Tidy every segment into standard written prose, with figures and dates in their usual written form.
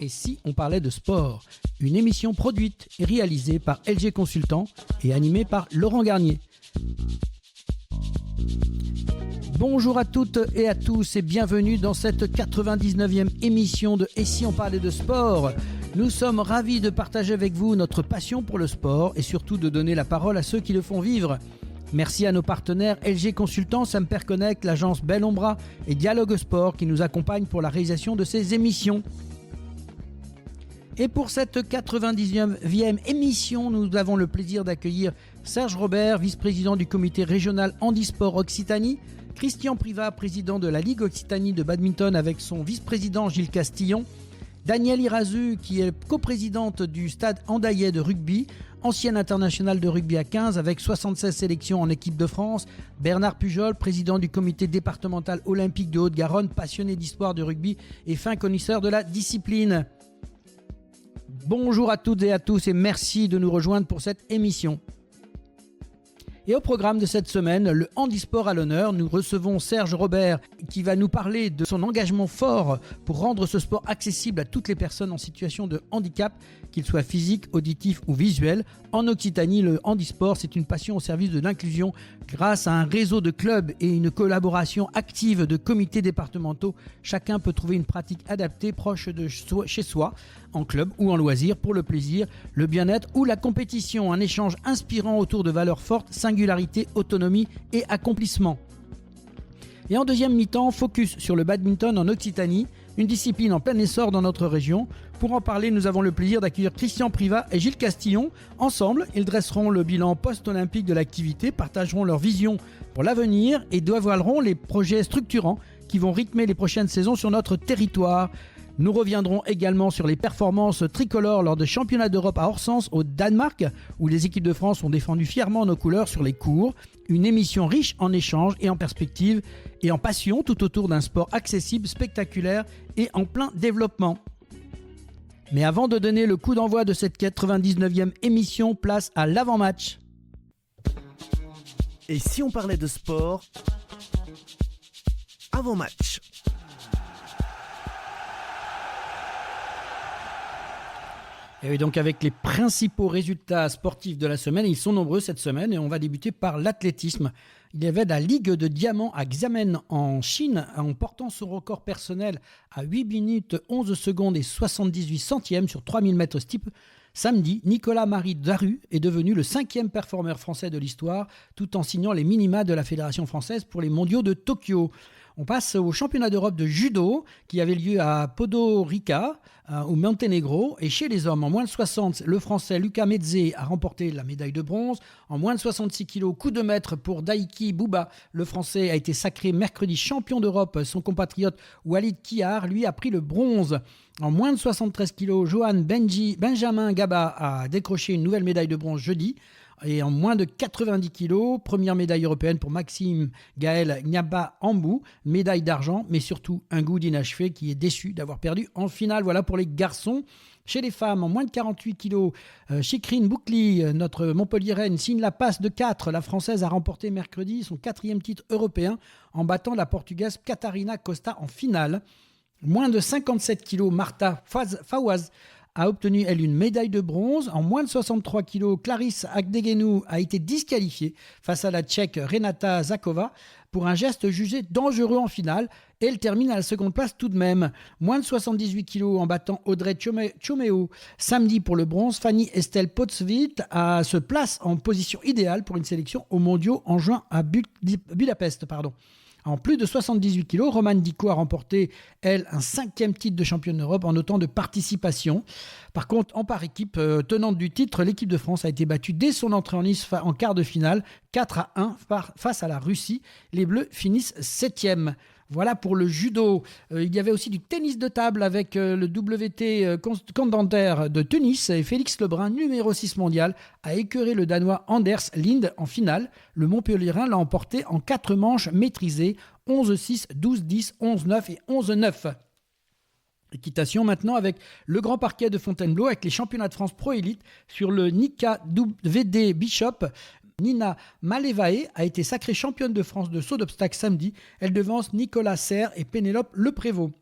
Et si on parlait de sport? Une émission produite et réalisée par LG Consultant et animée par Laurent Garnier. Bonjour à toutes et à tous et bienvenue dans cette 99e émission de Et si on parlait de sport? Nous sommes ravis de partager avec vous notre passion pour le sport et surtout de donner la parole à ceux qui le font vivre. Merci à nos partenaires LG Consultant, Samper Connect, l'agence Belle Ombra et Dialogue Sport qui nous accompagnent pour la réalisation de ces émissions. Et pour cette 99e émission, nous avons le plaisir d'accueillir Serge Robert, vice-président du comité régional Handisport Occitanie, Christian Privat, président de la Ligue Occitanie de badminton avec son vice-président Gilles Castillon, Danielle Irazu qui est coprésidente du stade Andayet de rugby, ancienne internationale de rugby à 15 avec 76 sélections en équipe de France, Bernard Pujol, président du comité départemental olympique de Haute-Garonne, passionné d'histoire du rugby et fin connaisseur de la discipline. Bonjour à toutes et à tous et merci de nous rejoindre pour cette émission. Et au programme de cette semaine, le handisport à l'honneur, nous recevons Serge Robert qui va nous parler de son engagement fort pour rendre ce sport accessible à toutes les personnes en situation de handicap, qu'ils soient physiques, auditifs ou visuels. En Occitanie, le handisport, c'est une passion au service de l'inclusion grâce à un réseau de clubs et une collaboration active de comités départementaux. Chacun peut trouver une pratique adaptée proche de chez soi, en club ou en loisir, pour le plaisir, le bien-être ou la compétition. Un échange inspirant autour de valeurs fortes, singularité, autonomie et accomplissement. Et en deuxième mi-temps, focus sur le badminton en Occitanie, une discipline en plein essor dans notre région. Pour en parler, nous avons le plaisir d'accueillir Christian Privat et Gilles Castillon. Ensemble, ils dresseront le bilan post-olympique de l'activité, partageront leur vision pour l'avenir et dévoileront les projets structurants qui vont rythmer les prochaines saisons sur notre territoire. Nous reviendrons également sur les performances tricolores lors de championnats d'Europe à Horsens au Danemark, où les équipes de France ont défendu fièrement nos couleurs sur les courts. Une émission riche en échanges et en perspectives et en passion tout autour d'un sport accessible, spectaculaire et en plein développement. Mais avant de donner le coup d'envoi de cette 99e émission, place à l'avant-match. Et si on parlait de sport avant-match? Et oui, donc avec les principaux résultats sportifs de la semaine, et ils sont nombreux cette semaine, et on va débuter par l'athlétisme. Il y avait la Ligue de diamant à Xiamen en Chine, en portant son record personnel à 8 minutes 11 secondes et 78 centièmes sur 3000 mètres steeple. Samedi, Nicolas-Marie Daru est devenu le 5e performeur français de l'histoire, tout en signant les minima de la Fédération française pour les mondiaux de Tokyo. On passe au championnat d'Europe de judo qui avait lieu à Podgorica, au Monténégro. Et chez les hommes, en moins de 60, le français Lucas Mezze a remporté la médaille de bronze. En moins de 66 kg, coup de maître pour Daiki Bouba. Le français a été sacré mercredi champion d'Europe. Son compatriote Walid Kiar, lui, a pris le bronze. En moins de 73 kg, Benjamin Gaba a décroché une nouvelle médaille de bronze jeudi. Et en moins de 90 kg, première médaille européenne pour Maxime Gaël Gnaba Ambou, médaille d'argent, mais surtout un goût d'inachevé qui est déçu d'avoir perdu en finale. Voilà pour les garçons. Chez les femmes, en moins de 48 kg, Chikrine Boukli, notre Montpelliéraine, signe la passe de 4. La Française a remporté mercredi son 4e titre européen en battant la Portugaise Catarina Costa en finale. Moins de 57 kg, Marta Fawaz a obtenu, elle, une médaille de bronze. En moins de 63 kg, Clarisse Agdegenou a été disqualifiée face à la Tchèque Renata Zakova pour un geste jugé dangereux en finale. Et elle termine à la seconde place tout de même. Moins de 78 kg en battant Audrey Chomeo. Samedi pour le bronze, Fanny Estelle Potsvit se place en position idéale pour une sélection aux mondiaux en juin à Budapest. En plus de 78 kg, Romane Dico a remporté, elle, un 5e titre de championne d'Europe en autant de participation. Par contre, en par équipe tenante du titre, l'équipe de France a été battue dès son entrée en lice en quart de finale, 4-1 face à la Russie. Les Bleus finissent 7e. Voilà pour le judo. Il y avait aussi du tennis de table avec le WT Contender de Tunis. Et Félix Lebrun, numéro 6 mondial, a écœuré le Danois Anders Lind en finale. Le Montpelliérain l'a emporté en 4 manches maîtrisées, 11-6, 12-10, 11-9 et 11-9. Équitation maintenant avec le grand parquet de Fontainebleau avec les championnats de France Pro Élite sur le Nika WD Bishop. Nina Malevae a été sacrée championne de France de saut d'obstacle samedi. Elle devance Nicolas Serre et Pénélope Leprévost.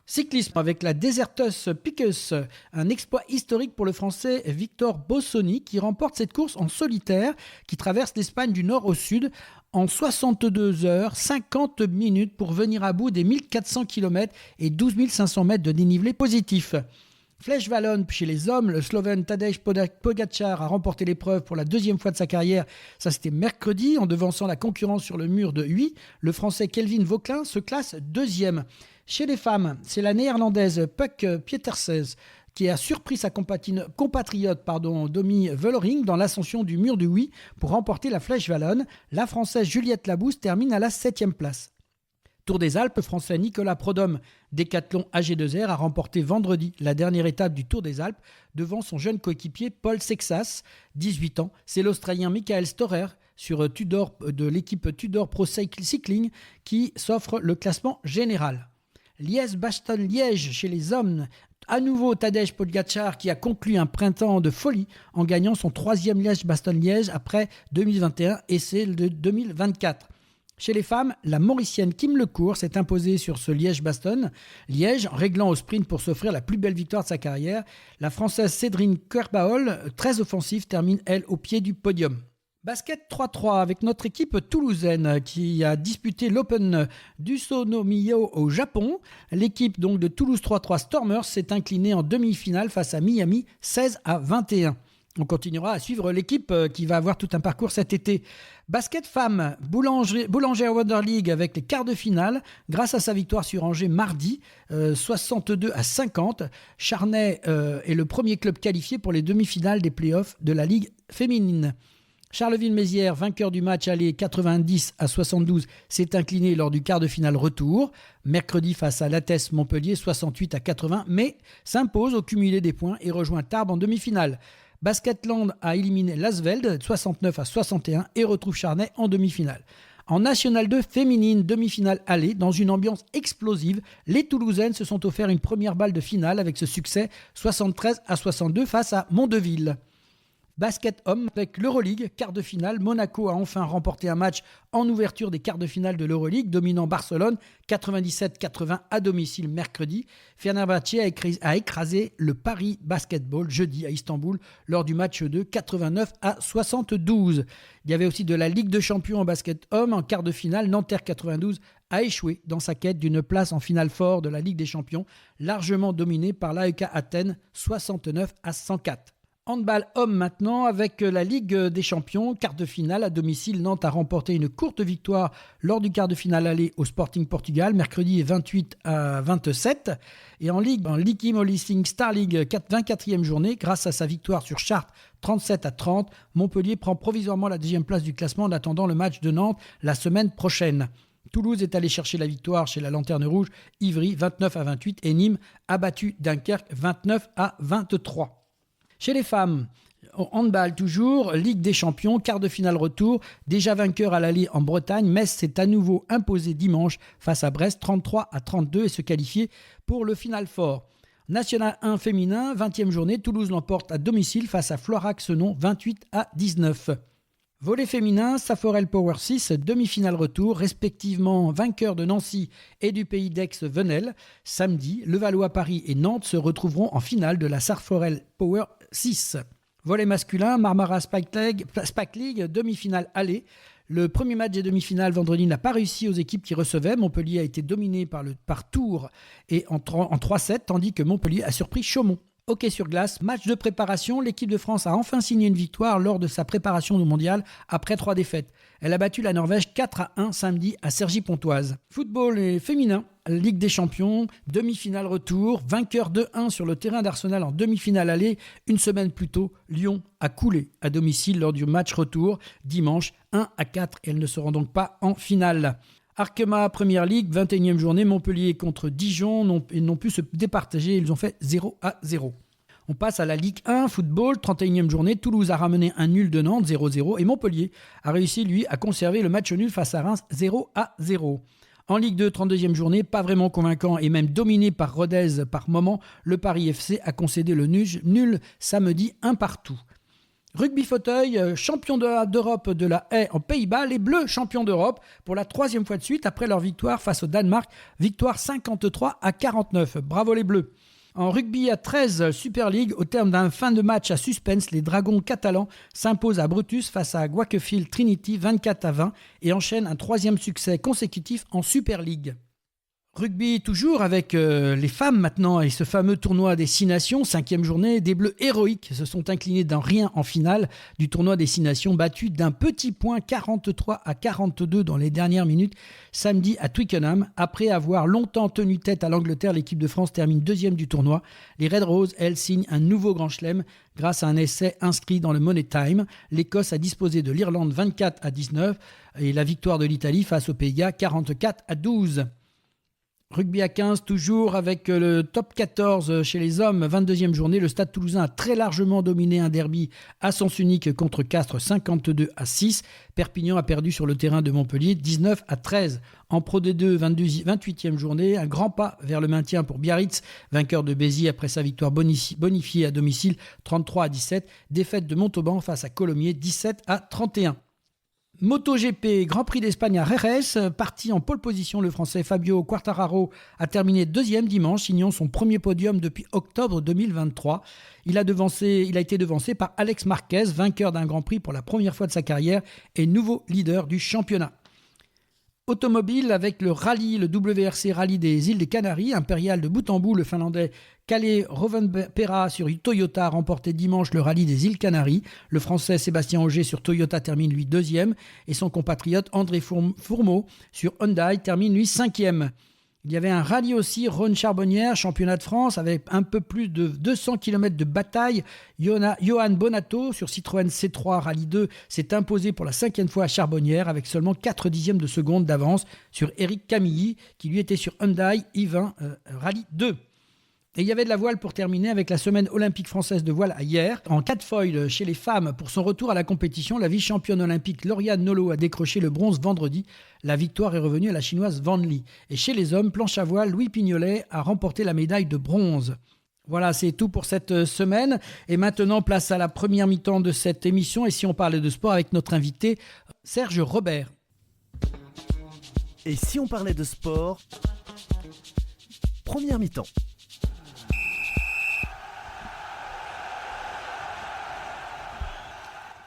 Cyclisme avec la Desertus Picus, un exploit historique pour le Français Victor Bossoni qui remporte cette course en solitaire qui traverse l'Espagne du nord au sud en 62 heures 50 minutes pour venir à bout des 1400 km et 12 500 mètres de dénivelé positif. Flèche Wallonne chez les hommes, le Slovène Tadej Pogačar a remporté l'épreuve pour la deuxième fois de sa carrière. Ça, c'était mercredi, en devançant la concurrence sur le mur de Huy. Le Français Kelvin Vauclin se classe deuxième. Chez les femmes, c'est la Néerlandaise Puck Pieterses qui a surpris sa compatriote Domi Vollering dans l'ascension du mur de Huy pour remporter la Flèche Wallonne. La Française Juliette Labousse termine à la 7e place. Tour des Alpes, le Français Nicolas Prodhomme, décathlon AG2R, a remporté vendredi la dernière étape du Tour des Alpes devant son jeune coéquipier Paul Sexas, 18 ans. C'est l'Australien Michael Storer de l'équipe Tudor Pro Cycling qui s'offre le classement général. Liège-Bastogne-Liège chez les hommes, à nouveau Tadej Pogačar qui a conclu un printemps de folie en gagnant son 3e Liège-Bastogne-Liège après 2021 et celle de 2024. Chez les femmes, la Mauricienne Kim Lecourt s'est imposée sur ce Liège-Bastogne-Liège en réglant au sprint pour s'offrir la plus belle victoire de sa carrière. La Française Cédrine Kerbaol, très offensive, termine elle au pied du podium. Basket 3-3 avec notre équipe toulousaine qui a disputé l'Open d'Usunomiya au Japon. L'équipe donc de Toulouse 3-3 Stormers s'est inclinée en demi-finale face à Miami 16-21. On continuera à suivre l'équipe qui va avoir tout un parcours cet été. Basket femmes, Boulanger Wonder League avec les quarts de finale grâce à sa victoire sur Angers mardi 62-50. Charnay est le premier club qualifié pour les demi-finales des playoffs de la Ligue féminine. Charleville-Mézières, vainqueur du match aller 90-72, s'est incliné lors du quart de finale retour. Mercredi face à l'Athès Montpellier 68-80, mais s'impose au cumulé des points et rejoint Tarbes en demi-finale. Basketland a éliminé Lasveld 69-61 et retrouve Charnay en demi-finale. En National 2 féminine, demi-finale aller, dans une ambiance explosive, les Toulousaines se sont offert une première balle de finale avec ce succès 73-62 face à Mondeville. Basket homme avec l'Euroleague, quart de finale. Monaco a enfin remporté un match en ouverture des quarts de finale de l'Euroleague, dominant Barcelone 97-80 à domicile mercredi. Fenerbahçe a écrasé le Paris Basketball jeudi à Istanbul lors du match 2, 89-72. Il y avait aussi de la Ligue de champions en basket homme. En quart de finale, Nanterre 92 a échoué dans sa quête d'une place en finale fort de la Ligue des champions, largement dominée par l'AEK Athènes 69-104. Handball homme maintenant avec la Ligue des champions, quart de finale à domicile. Nantes a remporté une courte victoire lors du quart de finale aller au Sporting Portugal, mercredi 28-27. Et en Ligue Holisting Star League 24e journée, grâce à sa victoire sur Chartres 37-30, Montpellier prend provisoirement la deuxième place du classement en attendant le match de Nantes la semaine prochaine. Toulouse est allé chercher la victoire chez la Lanterne Rouge, Ivry 29-28 et Nîmes a battu Dunkerque 29-23. Chez les femmes, handball toujours, Ligue des champions, quart de finale retour. Déjà vainqueur à l'aller en Bretagne, Metz s'est à nouveau imposé dimanche face à Brest 33-32 et se qualifier pour le final fort. National 1 féminin, 20e journée, Toulouse l'emporte à domicile face à Florac-Senon 28-19. Volley féminin, Saforel Power 6, demi-finale retour, respectivement vainqueurs de Nancy et du pays d'Aix-Venelle. Samedi, Levallois-Paris et Nantes se retrouveront en finale de la Saforel Power 6. Volley masculin, Marmara Spike League, demi-finale aller. Le premier match des demi-finales vendredi n'a pas réussi aux équipes qui recevaient. Montpellier a été dominé par Tours et en 3-7, tandis que Montpellier a surpris Chaumont. Hockey sur glace, match de préparation, l'équipe de France a enfin signé une victoire lors de sa préparation au mondial après 3 défaites. Elle a battu la Norvège 4-1 samedi à Cergy-Pontoise. Football et féminin, Ligue des champions, demi-finale retour, vainqueur 2-1 sur le terrain d'Arsenal en demi-finale aller. Une semaine plus tôt, Lyon a coulé à domicile lors du match retour dimanche 1-4 et elles ne seront donc pas en finale. Arkema Première Ligue, 21e journée, Montpellier contre Dijon, ils n'ont pu se départager, ils ont fait 0-0. On passe à la Ligue 1, football, 31e journée, Toulouse a ramené un nul de Nantes, 0-0, et Montpellier a réussi, lui, à conserver le match nul face à Reims, 0-0. En Ligue 2, 32e journée, pas vraiment convaincant et même dominé par Rodez par moment, le Paris FC a concédé le nul samedi, un partout. Rugby fauteuil, champion d'Europe de la haie en Pays-Bas, les Bleus champions d'Europe pour la 3e fois de suite après leur victoire face au Danemark, victoire 53-49. Bravo les Bleus. En rugby à 13 Super League, au terme d'un fin de match à suspense, les Dragons catalans s'imposent à Brutus face à Wakefield Trinity 24-20 et enchaînent un 3e succès consécutif en Super League. Rugby toujours avec les femmes maintenant et ce fameux tournoi des 6 nations, 5e journée, des Bleus héroïques se sont inclinés d'un rien en finale du tournoi des 6 nations, battus d'un petit point 43-42 dans les dernières minutes samedi à Twickenham. Après avoir longtemps tenu tête à l'Angleterre, l'équipe de France termine 2e du tournoi. Les Red Roses, elles, signent un nouveau grand chelem grâce à un essai inscrit dans le Money Time. L'Écosse a disposé de l'Irlande 24-19 et la victoire de l'Italie face au Pays de Galles 44-12. Rugby à 15, toujours avec le top 14 chez les hommes, 22e journée. Le Stade Toulousain a très largement dominé un derby à sens unique contre Castres, 52-6. Perpignan a perdu sur le terrain de Montpellier, 19-13. En Pro D2, 28e journée, un grand pas vers le maintien pour Biarritz, vainqueur de Béziers après sa victoire bonifiée à domicile, 33-17. Défaite de Montauban face à Colomiers, 17-31. MotoGP, Grand Prix d'Espagne à Jerez, parti en pole position, le Français Fabio Quartararo a terminé 2e dimanche, signant son premier podium depuis octobre 2023. Il a été devancé par Alex Marquez, vainqueur d'un Grand Prix pour la première fois de sa carrière et nouveau leader du championnat. Automobile avec le WRC Rallye des îles des Canaries, impérial de bout en bout, le Finlandais Kalle Rovanperä sur Toyota a remporté dimanche le rallye des îles Canaries. Le Français Sébastien Ogier sur Toyota termine lui 2e et son compatriote André Fourmeau sur Hyundai termine lui 5e. Il y avait un rallye aussi, Rhône-Charbonnière, championnat de France, avec un peu plus de 200 km de bataille. Johan Bonato sur Citroën C3 Rallye 2 s'est imposé pour la 5e fois à Charbonnière avec seulement 4 dixièmes de seconde d'avance sur Eric Camilly qui lui était sur Hyundai i20 Rallye 2. Et il y avait de la voile pour terminer avec la semaine olympique française de voile à hier. En quad-foil chez les femmes, pour son retour à la compétition, la vice-championne olympique Lauriane Nolo a décroché le bronze vendredi. La victoire est revenue à la chinoise Van Lee. Et chez les hommes, planche à voile, Louis Pignolet a remporté la médaille de bronze. Voilà, c'est tout pour cette semaine. Et maintenant, place à la première mi-temps de cette émission. Et si on parlait de sport avec notre invité, Serge Robert. Et si on parlait de sport, première mi-temps.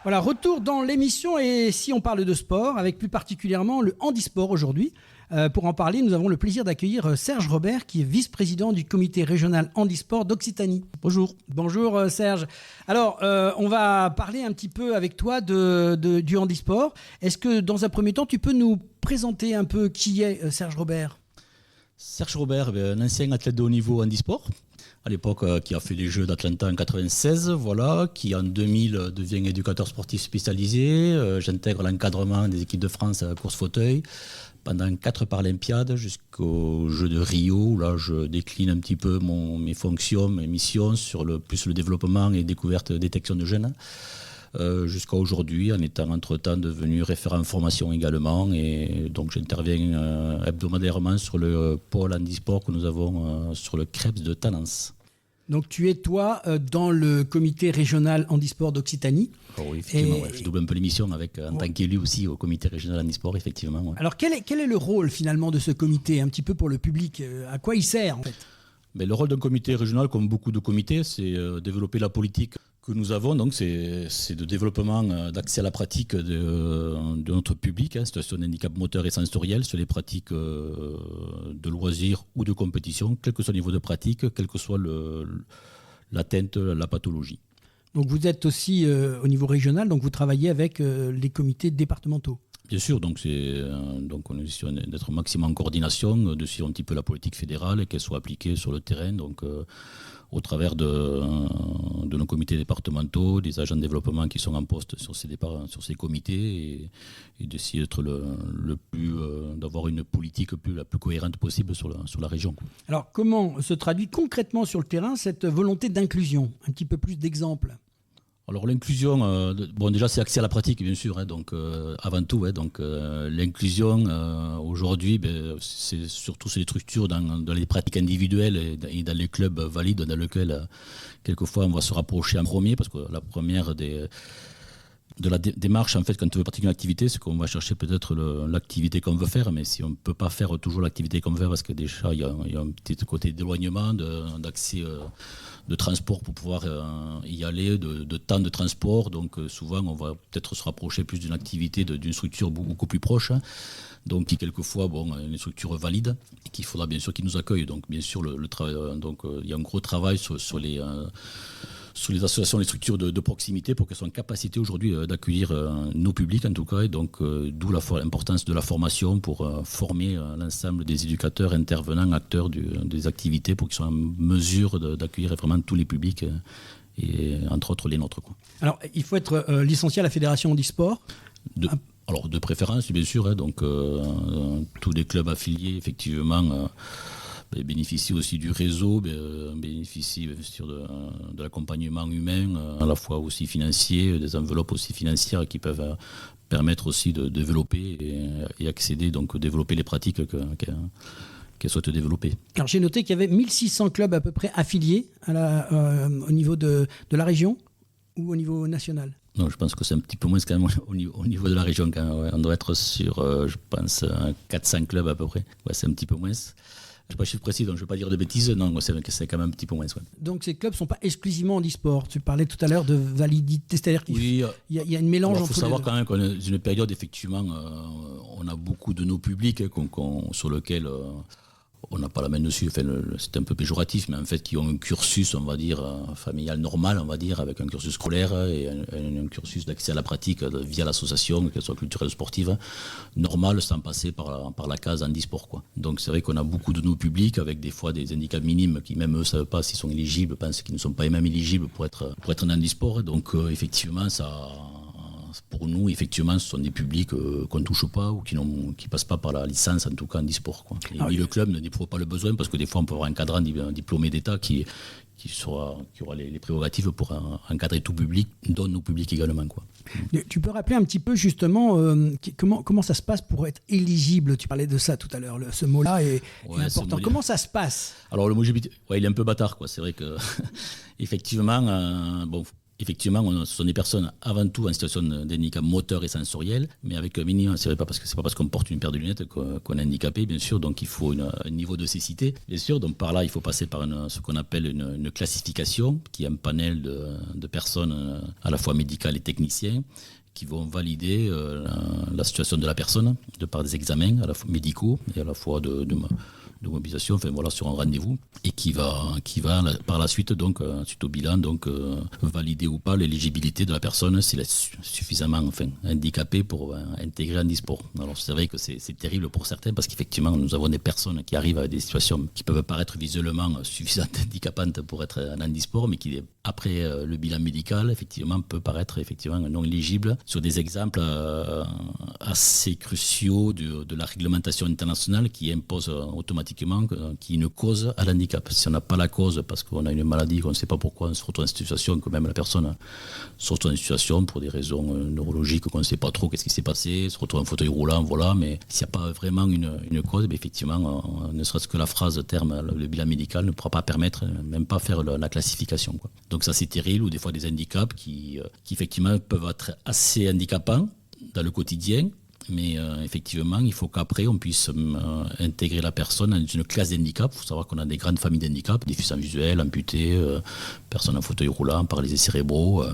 Voilà, retour dans l'émission et si on parle de sport, avec plus particulièrement le handisport aujourd'hui. Pour en parler, nous avons le plaisir d'accueillir Serge Robert, qui est vice-président du comité régional handisport d'Occitanie. Bonjour. Bonjour Serge. Alors, on va parler un petit peu avec toi du handisport. Est-ce que dans un premier temps, tu peux nous présenter un peu qui est Serge Robert ? Serge Robert, un ancien athlète de haut niveau handisport. À l'époque, qui a fait les Jeux d'Atlanta en 1996, voilà, qui en 2000 devient éducateur sportif spécialisé. J'intègre l'encadrement des équipes de France à la course fauteuil pendant 4 Paralympiades jusqu'aux Jeux de Rio, où là je décline un petit peu mes fonctions, mes missions sur plus le développement et découverte détection de jeunes. Jusqu'à aujourd'hui, en étant entre-temps devenu référent formation également. Et donc j'interviens hebdomadairement sur le pôle handisport que nous avons sur le CREPS de Talence. Donc tu es toi dans le comité régional handisport d'Occitanie. Oh oui, effectivement, je double un peu l'émission en tant qu'élu aussi au comité régional handisport, effectivement. Ouais. Alors quel est le rôle finalement de ce comité, un petit peu pour le public ? À quoi il sert en fait ? Mais le rôle d'un comité régional, comme beaucoup de comités, c'est développer la politique que nous avons. Donc c'est de développement d'accès à la pratique de notre public, situation d'handicap moteur et sensoriel, sur les pratiques de loisirs ou de compétition, quel que soit le niveau de pratique, quelle que soit l'atteinte, la pathologie. Donc vous êtes aussi au niveau régional, donc vous travaillez avec les comités départementaux. Bien sûr, donc on essaie d'être au maximum en coordination, de suivre un petit peu la politique fédérale et qu'elle soit appliquée sur le terrain, donc au travers de nos comités départementaux, des agents de développement qui sont en poste sur ces comités et d'essayer d'être d'avoir une politique la plus cohérente possible sur la région. Alors comment se traduit concrètement sur le terrain cette volonté d'inclusion ? Un petit peu plus d'exemples. Alors l'inclusion, déjà c'est accès à la pratique bien sûr, donc avant tout, donc l'inclusion aujourd'hui, c'est surtout les structures dans les pratiques individuelles et dans les clubs valides dans lesquels quelquefois on va se rapprocher en premier, parce que la première de la démarche, en fait, quand on veut pratiquer une activité, c'est qu'on va chercher peut-être l'activité qu'on veut faire, mais si on ne peut pas faire toujours l'activité qu'on veut faire, parce que déjà, il y a un petit côté d'éloignement, d'accès de transport pour pouvoir y aller, de temps de transport. Donc, souvent, on va peut-être se rapprocher plus d'une activité, d'une structure beaucoup plus proche. Donc, qui quelquefois, une structure valide, et qu'il faudra bien sûr qu'ils nous accueillent. Donc, bien sûr, le travail, il y a un gros travail sur les associations, les structures de proximité pour qu'elles soient en capacité aujourd'hui d'accueillir nos publics en tout cas, et donc d'où l'importance de la formation pour former l'ensemble des éducateurs, intervenants, acteurs des activités pour qu'ils soient en mesure d'accueillir vraiment tous les publics et entre autres les nôtres, quoi. Alors il faut être licencié à la Fédération handisport. Alors de préférence bien sûr, donc tous les clubs affiliés effectivement bénéficient aussi du réseau, bénéficient bien sûr de l'accompagnement humain, à la fois aussi financier, des enveloppes aussi financières qui peuvent permettre aussi de développer et accéder, donc développer les pratiques qu'elles souhaitent développer. Alors j'ai noté qu'il y avait 1600 clubs à peu près affiliés au niveau de la région ou au niveau national. Non, je pense que c'est un petit peu moins quand même au niveau de la région. Quand même, ouais. On doit être sur, je pense, 400 clubs à peu près. Ouais, c'est un petit peu moins. Je n'ai pas de chiffre précis, donc je ne vais pas dire de bêtises. Non, c'est quand même un petit peu moins. Ouais. Donc ces clubs ne sont pas exclusivement handisport. Tu parlais tout à l'heure de validité, c'est-à-dire qu'il y a une mélange entre les deux. Il faut savoir quand même qu'on est dans une période, effectivement, on a beaucoup de nos publics sur lesquels on n'a pas la main dessus. Enfin, c'est un peu péjoratif, mais en fait, qui ont un cursus, on va dire, familial normal, on va dire, avec un cursus scolaire et un cursus d'accès à la pratique via l'association, qu'elle soit culturelle ou sportive, normal, sans passer par la case handisport, quoi. Donc c'est vrai qu'on a beaucoup de nos publics avec des fois des handicaps minimes qui même eux ne savent pas s'ils sont éligibles, pensent qu'ils ne sont pas même éligibles pour être en handisport. Donc effectivement, pour nous, effectivement, ce sont des publics qu'on ne touche pas ou qui ne passent pas par la licence, en tout cas, en e-sport, quoi. Et le club ne n'éprouve pas le besoin, parce que des fois, on peut avoir un cadrant diplômé d'État qui aura les prérogatives pour encadrer tout public, dont nos publics également, quoi. Tu peux rappeler un petit peu, justement, comment ça se passe pour être éligible? Tu parlais de ça tout à l'heure, ce mot-là est important. Comment ça se passe? Alors, le mot éligibilité, il est un peu bâtard, quoi. C'est vrai que, effectivement, ce sont des personnes avant tout en situation d'handicap moteur et sensoriel, mais avec un minimum, c'est pas parce qu'on porte une paire de lunettes qu'on est handicapé, bien sûr, donc il faut un niveau de cécité, bien sûr, donc par là il faut passer par ce qu'on appelle une classification, qui est un panel de personnes à la fois médicales et techniciens, qui vont valider la situation de la personne de par des examens à la fois médicaux et à la fois de mobilisation, enfin voilà, sur un rendez-vous, et qui va par la suite, donc suite au bilan, donc valider ou pas l'éligibilité de la personne s'il est suffisamment handicapé pour intégrer un handisport. Alors c'est vrai que c'est terrible pour certains, parce qu'effectivement nous avons des personnes qui arrivent à des situations qui peuvent paraître visuellement suffisamment handicapantes pour être en handisport, mais qui après le bilan médical effectivement peut paraître effectivement non éligible, sur des exemples assez cruciaux de la réglementation internationale qui impose automatiquement qui est une cause à l'handicap. Si on n'a pas la cause parce qu'on a une maladie, qu'on ne sait pas pourquoi, on se retrouve en situation, que même la personne se retrouve en situation pour des raisons neurologiques, qu'on ne sait pas trop qu'est-ce qui s'est passé, se retrouve en fauteuil roulant, voilà, mais s'il n'y a pas vraiment une cause, effectivement, ne serait-ce que la phrase terme, le bilan médical ne pourra pas permettre, même pas faire la classification, quoi. Donc ça c'est terrible, ou des fois des handicaps qui effectivement peuvent être assez handicapants dans le quotidien, mais effectivement, il faut qu'après, on puisse intégrer la personne dans une classe d'handicap. Il faut savoir qu'on a des grandes familles d'handicap, déficients visuels, amputés, personnes en fauteuil roulant, paralysés cérébraux.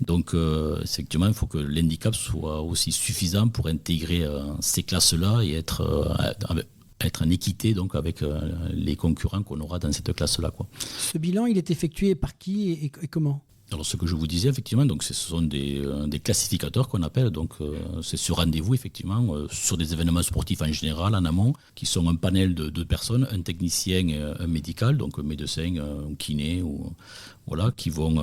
Donc, effectivement, il faut que l'handicap soit aussi suffisant pour intégrer ces classes-là et être en équité donc, avec les concurrents qu'on aura dans cette classe-là, quoi. Ce bilan, il est effectué par qui et comment ? Alors ce que je vous disais, effectivement, donc ce sont des classificateurs qu'on appelle, donc c'est sur rendez-vous, effectivement, sur des événements sportifs en général, en amont, qui sont un panel de deux personnes, un technicien et un médical, donc un médecin, un kiné, voilà, qui vont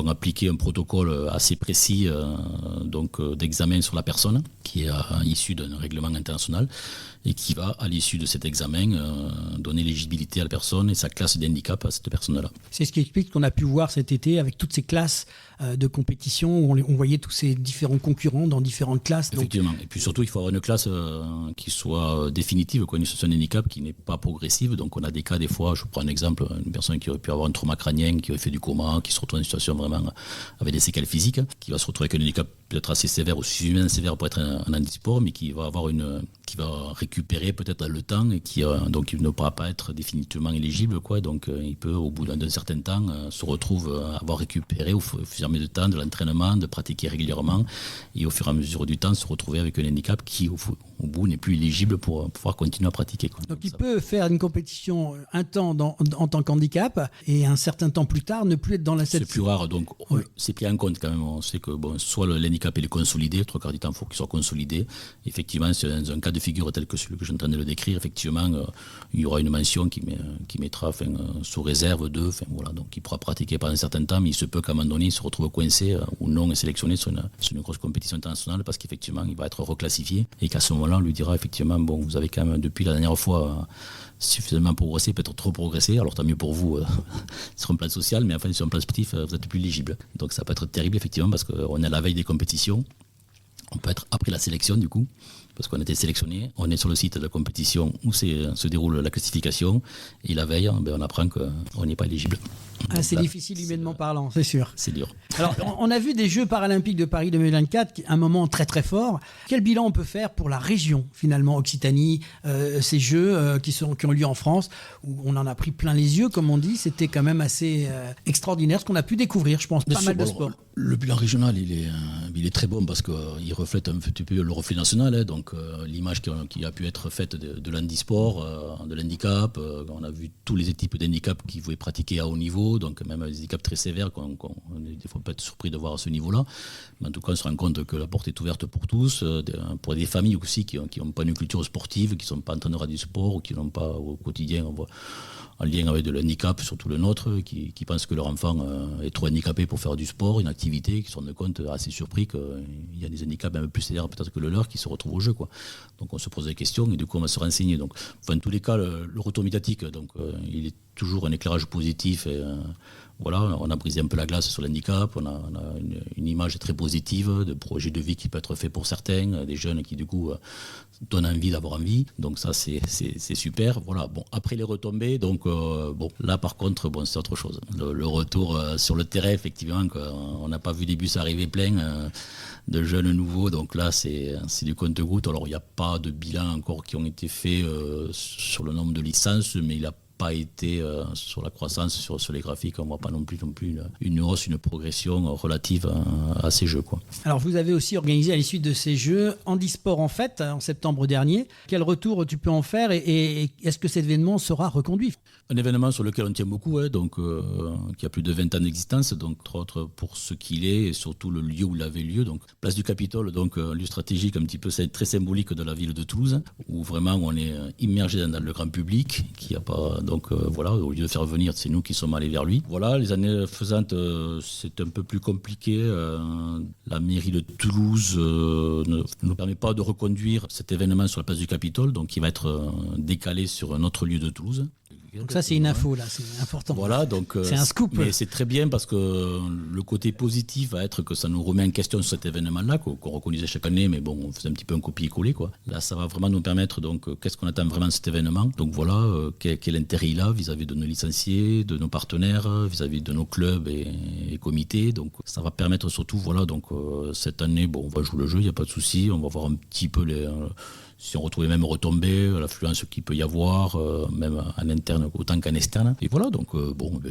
appliquer un protocole assez précis d'examen sur la personne, qui est issu d'un règlement international, et qui va, à l'issue de cet examen, donner l'éligibilité à la personne et sa classe d'handicap à cette personne-là. C'est ce qui explique qu'on a pu voir cet été particulier avec toutes ces classes de compétition où on voyait tous ces différents concurrents dans différentes classes. Effectivement. Et puis surtout, il faut avoir une classe qui soit définitive, quoi, une situation de handicap qui n'est pas progressive. Donc on a des cas, des fois, je prends un exemple, une personne qui aurait pu avoir un trauma crânien, qui aurait fait du coma, qui se retrouve dans une situation vraiment avec des séquelles physiques, qui va se retrouver avec un handicap peut-être assez sévère ou suffisamment sévère pour être un handisport, mais qui va avoir qui va récupérer peut-être dans le temps et donc il ne pourra pas être définitivement éligible, quoi. Donc il peut au bout d'un certain temps se retrouve avoir récupéré au fur et à mesure du temps de l'entraînement, de pratiquer régulièrement et au fur et à mesure du temps se retrouver avec un handicap qui au bout n'est plus éligible pour pouvoir continuer à pratiquer, quoi. Donc il peut faire une compétition un temps en tant qu'handicap et un certain temps plus tard ne plus être dans la C'est plus rare, donc c'est pris en compte quand même. On sait que soit l'handicap il est consolidé, 3/4 du temps il faut qu'il soit consolidé. Effectivement, c'est dans un cas de figure tel que celui que je suis en train de le décrire, effectivement, il y aura une mention qui mettra sous réserve de, voilà, donc il pourra pratiquer pendant un certain temps, mais il se peut qu'à un moment donné il se retrouve coincé ou non sélectionné sur une grosse compétition internationale parce qu'effectivement il va être reclassifié et qu'à ce moment-là on lui dira effectivement vous avez quand même depuis la dernière fois suffisamment progressé, peut-être trop progressé, alors tant mieux pour vous sur un plan social, mais enfin sur un plan sportif vous êtes plus éligible. Donc ça peut être terrible effectivement parce qu'on est à la veille des compétitions, on peut être après la sélection du coup, parce qu'on a été sélectionné, on est sur le site de la compétition où se déroule la classification et la veille on apprend qu'on n'est pas éligible. C'est difficile humainement parlant, c'est sûr. C'est dur. Alors, on a vu des Jeux paralympiques de Paris 2024, un moment très très fort. Quel bilan on peut faire pour la région, finalement, Occitanie, ces Jeux qui ont lieu en France, où on en a pris plein les yeux, comme on dit. C'était quand même assez extraordinaire, ce qu'on a pu découvrir, je pense, pas mal de sports. Le bilan régional, il est très bon parce qu'il reflète un petit peu le reflet national. Donc, l'image qui a pu être faite de l'handisport, de l'handicap. On a vu tous les types d'handicap qui pouvaient pratiquer à haut niveau. Donc même des handicaps très sévères, des fois on peut être surpris de voir à ce niveau-là. Mais en tout cas, on se rend compte que la porte est ouverte pour tous, pour des familles aussi qui n'ont pas une culture sportive, qui ne sont pas entraîneurs du sport ou qui n'ont pas au quotidien, en lien avec de l'handicap, surtout le nôtre, qui pensent que leur enfant est trop handicapé pour faire du sport, une activité, qui se rendent compte assez surpris qu'il y a des handicaps même plus sévères peut-être que le leur qui se retrouvent au jeu, quoi. Donc on se pose des questions et du coup on va se renseigner. Donc, en tous les cas, le retour médiatique, donc, il est toujours un éclairage positif et voilà, on a brisé un peu la glace sur l'handicap, on a une image très positive de projet de vie qui peut être fait pour certains, des jeunes qui du coup donnent envie d'avoir envie, donc ça c'est super. Voilà, après les retombées, donc là par contre c'est autre chose. Le retour sur le terrain, effectivement, on n'a pas vu des bus arriver pleins de jeunes nouveaux, donc là c'est du compte-gouttes. Alors il n'y a pas de bilan encore qui ont été faits sur le nombre de licences, mais il a pas été sur la croissance, sur les graphiques, on ne voit pas non plus une hausse, une progression relative à ces jeux, quoi. Alors vous avez aussi organisé à l'issue de ces Jeux Handisport en fête en septembre dernier. Quel retour tu peux en faire et est-ce que cet événement sera reconduit ? Un événement sur lequel on tient beaucoup, qui a plus de 20 ans d'existence, donc entre autres pour ce qu'il est et surtout le lieu où il avait lieu, donc place du Capitole, donc un lieu stratégique un petit peu très symbolique de la ville de Toulouse, où vraiment on est immergé dans le grand public, qui a pas. Donc voilà, au lieu de faire venir, c'est nous qui sommes allés vers lui. Voilà, les années faisantes, c'est un peu plus compliqué. La mairie de Toulouse ne nous permet pas de reconduire cet événement sur la place du Capitole, donc il va être décalé sur un autre lieu de Toulouse. Donc ça c'est une info là, c'est important. Voilà, donc c'est un scoop. Mais c'est très bien parce que le côté positif va être que ça nous remet en question sur cet événement-là qu'on reconnaissait chaque année, mais on faisait un petit peu un copier-coller, quoi. Là, ça va vraiment nous permettre, donc, qu'est-ce qu'on attend vraiment de cet événement. Donc voilà, quel intérêt il a vis-à-vis de nos licenciés, de nos partenaires, vis-à-vis de nos clubs et comités. Donc ça va permettre surtout, voilà, donc cette année, on va jouer le jeu, il n'y a pas de souci, on va voir un petit peu si on retrouvait même retombées, l'affluence qu'il peut y avoir, même en interne autant qu'en externe. Et voilà, donc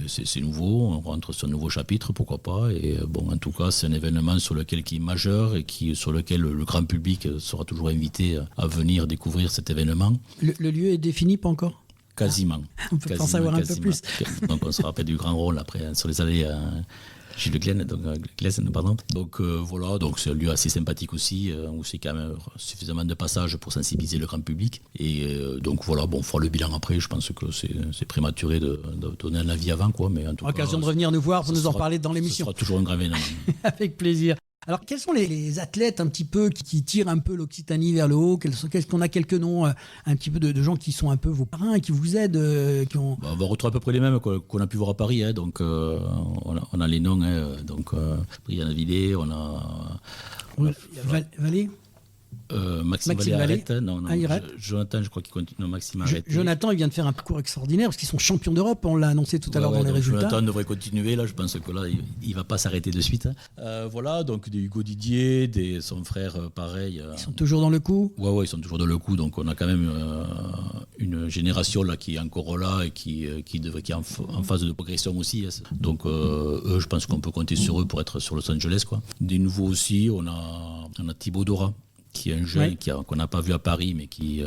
c'est nouveau, on rentre sur un nouveau chapitre, pourquoi pas. Et en tout cas, c'est un événement qui est majeur et sur lequel le grand public sera toujours invité à venir découvrir cet événement. Le lieu est défini, pas encore ? Quasiment. On peut en savoir un peu plus. Donc on se rappelle du grand rôle après sur les allées. Gilles Glen, pardon. Donc voilà, donc c'est un lieu assez sympathique aussi, où c'est quand même suffisamment de passages pour sensibiliser le grand public. Et donc voilà, on fera le bilan après. Je pense que c'est prématuré de donner un avis avant, quoi. Mais en tout Occasion de revenir nous voir pour nous en parler dans l'émission. Ce sera toujours un grand événement. Avec plaisir. Alors, quels sont les athlètes un petit peu qui tirent un peu l'Occitanie vers le haut? Qu'est-ce qu'on a quelques noms un petit peu de gens qui sont un peu vos parrains, qui vous aident, qui ont... On va retrouver à peu près les mêmes qu'on a pu voir à Paris. Donc, on a les noms. Donc, Brian Villet, on a... Valé Maxime Vallée arrête. Non, Jonathan, je crois qu'il continue. Non, Maxime arrête. Jonathan, il vient de faire un parcours extraordinaire parce qu'ils sont champions d'Europe. On l'a annoncé tout à l'heure dans les résultats. Jonathan devrait continuer. Là, je pense que là, il ne va pas s'arrêter de suite. Voilà, donc des Hugo Didier, son frère, pareil. Ils sont toujours dans le coup. Ouais, ils sont toujours dans le coup. Donc, on a quand même une génération là qui est encore là et qui est en phase de progression aussi. Donc, eux, je pense qu'on peut compter sur eux pour être sur Los Angeles, quoi. Des nouveaux aussi, on a Thibaut Dora, qui est un jeune qu'on n'a pas vu à Paris, mais qui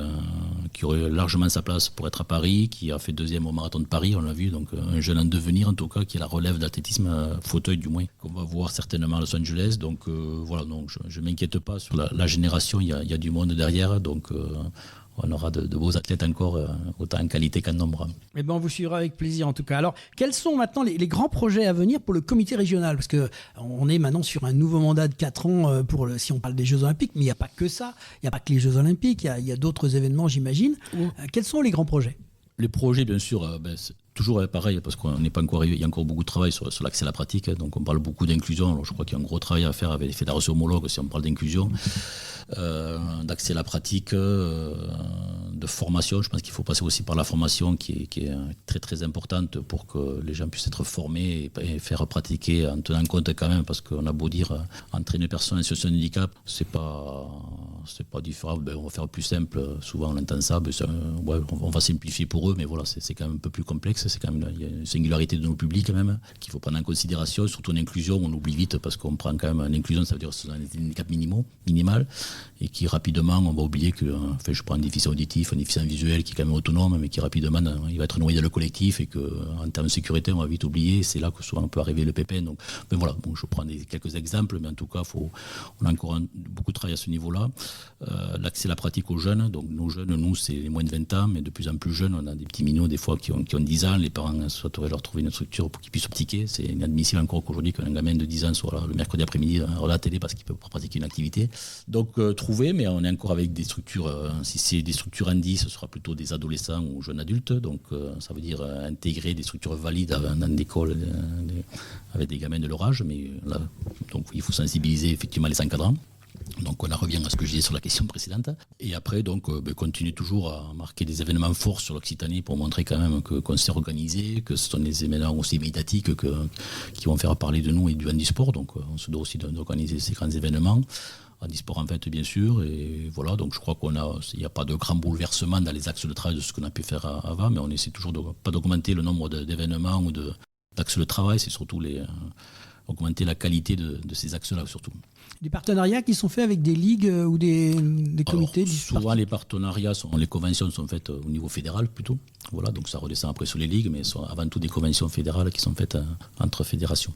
aurait largement sa place pour être à Paris, qui a fait 2e au marathon de Paris, on l'a vu, donc un jeune en devenir en tout cas, qui est la relève d'athlétisme fauteuil du moins, qu'on va voir certainement à Los Angeles. Donc voilà, donc je ne m'inquiète pas sur la génération, il y a du monde derrière, donc on aura de beaux athlètes encore, autant en qualité qu'en nombre. Eh ben, on vous suivra avec plaisir en tout cas. Alors, quels sont maintenant les grands projets à venir pour le comité régional? Parce qu'on est maintenant sur un nouveau mandat de 4 ans si on parle des Jeux Olympiques, mais il n'y a pas que ça. Il n'y a pas que les Jeux Olympiques, il y a d'autres événements, j'imagine. Quels sont les grands projets? Les projets, bien sûr, c'est toujours pareil, parce qu'on n'est pas encore arrivé. Il y a encore beaucoup de travail sur l'accès à la pratique. Donc, on parle beaucoup d'inclusion. Alors, je crois qu'il y a un gros travail à faire avec les fédérations homologues si on parle d'inclusion. D'accès à la pratique, de formation. Je pense qu'il faut passer aussi par la formation qui est très très importante pour que les gens puissent être formés et faire pratiquer en tenant compte quand même, parce qu'on a beau dire entraîner une personne en situation de handicap, c'est pas différent. On va faire plus simple. Souvent on entend ça, on va simplifier pour eux, mais voilà, c'est quand même un peu plus complexe. C'est quand même il y a une singularité de nos publics quand même qu'il faut prendre en considération. Surtout en inclusion, on oublie vite parce qu'on prend quand même une inclusion, ça veut dire que c'est un handicap minimal, et qui rapidement, on va oublier que, je prends un déficit auditif, un déficient visuel qui est quand même autonome, mais qui rapidement, il va être noyé dans le collectif, et qu'en termes de sécurité, on va vite oublier. C'est là que souvent on peut arriver le pépin. Donc, voilà, je prends quelques exemples, mais en tout cas, on a encore beaucoup de travail à ce niveau-là. L'accès à la pratique aux jeunes. Donc, nos jeunes, nous, c'est les moins de 20 ans, mais de plus en plus jeunes. On a des petits minots, des fois, qui ont 10 ans. Les parents souhaiteraient leur trouver une structure pour qu'ils puissent pratiquer. C'est inadmissible encore qu'aujourd'hui qu'un gamin de 10 ans soit là, le mercredi après-midi à la télé parce qu'il ne peut pas pratiquer une activité. Donc, trouver, mais on est encore avec des structures, si c'est des structures handy, ce sera plutôt des adolescents ou jeunes adultes, donc ça veut dire intégrer des structures valides dans l'école avec des gamins de leur âge, mais là, donc il faut sensibiliser effectivement les encadrants. Donc on en revient à ce que je disais sur la question précédente. Et après, donc, continuer toujours à marquer des événements forts sur l'Occitanie pour montrer quand même qu'on s'est organisé, que ce sont des événements aussi médiatiques qui vont faire parler de nous et du handisport. Donc on se doit aussi d'organiser ces grands événements. Handisport en fait, bien sûr. Et voilà, donc je crois il n'y a pas de grand bouleversement dans les axes de travail de ce qu'on a pu faire avant, mais on essaie toujours pas d'augmenter le nombre d'événements ou d'axes de travail, c'est surtout augmenter la qualité de ces axes-là surtout. Des partenariats qui sont faits avec des ligues ou des comités? Alors, souvent les partenariats, les conventions sont faites au niveau fédéral plutôt. Voilà, donc ça redescend après sur les ligues, mais sont avant tout des conventions fédérales qui sont faites entre fédérations.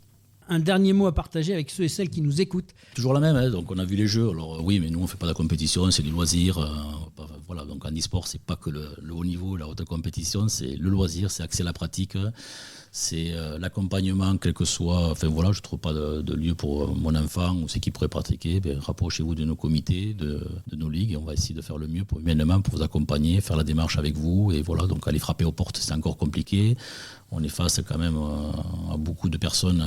Un dernier mot à partager avec ceux et celles qui nous écoutent? Toujours la même, donc on a vu les jeux. Alors oui, mais nous on ne fait pas de la compétition, c'est du loisir. Voilà, donc en e-sport, c'est pas que le haut niveau, la haute compétition, c'est le loisir, c'est accès à la pratique, c'est l'accompagnement, quel que soit. Enfin voilà, je ne trouve pas de lieu pour mon enfant ou ceux qui pourraient pratiquer. Rapprochez-vous de nos comités, de nos ligues, et on va essayer de faire le mieux humainement pour vous accompagner, faire la démarche avec vous. Et voilà, donc aller frapper aux portes, c'est encore compliqué. On est face quand même à beaucoup de personnes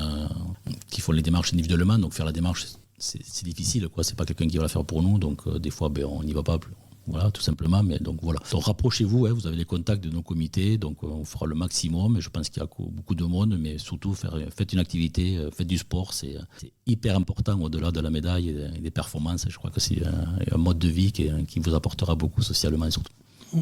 qui font les démarches individuellement, donc faire la démarche, c'est difficile, quoi. C'est pas quelqu'un qui va la faire pour nous, donc des fois on n'y va pas plus. Voilà, tout simplement. Mais donc voilà. Donc rapprochez-vous, vous avez les contacts de nos comités, donc on fera le maximum. Je pense qu'il y a beaucoup de monde, mais surtout faites une activité, faites du sport, c'est hyper important au-delà de la médaille et des performances. Je crois que c'est un mode de vie qui vous apportera beaucoup socialement surtout.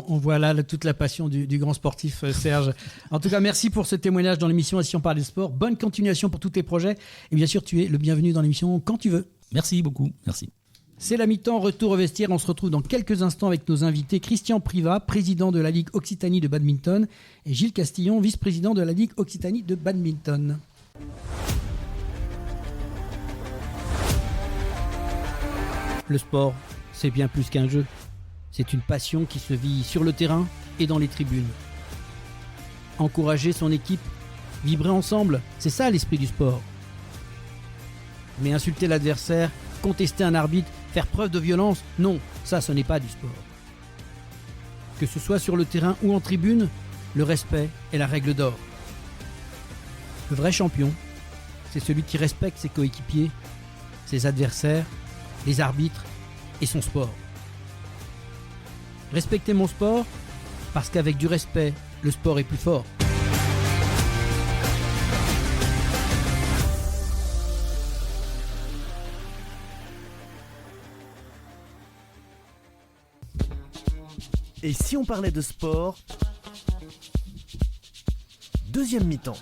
On voit là toute la passion du grand sportif Serge. En tout cas, merci pour ce témoignage dans l'émission Si on parle des sports. Bonne continuation pour tous tes projets. Et bien sûr, tu es le bienvenu dans l'émission quand tu veux. Merci beaucoup. Merci. C'est la mi-temps, retour au vestiaire. On se retrouve dans quelques instants avec nos invités Christian Privat, président de la Ligue Occitanie de badminton, et Gilles Castillon, vice-président de la Ligue Occitanie de badminton. Le sport, c'est bien plus qu'un jeu. C'est une passion qui se vit sur le terrain et dans les tribunes. Encourager son équipe, vibrer ensemble, c'est ça l'esprit du sport. Mais insulter l'adversaire, contester un arbitre, faire preuve de violence, non, ça ce n'est pas du sport. Que ce soit sur le terrain ou en tribune, le respect est la règle d'or. Le vrai champion, c'est celui qui respecte ses coéquipiers, ses adversaires, les arbitres et son sport. Respectez mon sport, parce qu'avec du respect, le sport est plus fort. Et si on parlait de sport, deuxième mi-temps.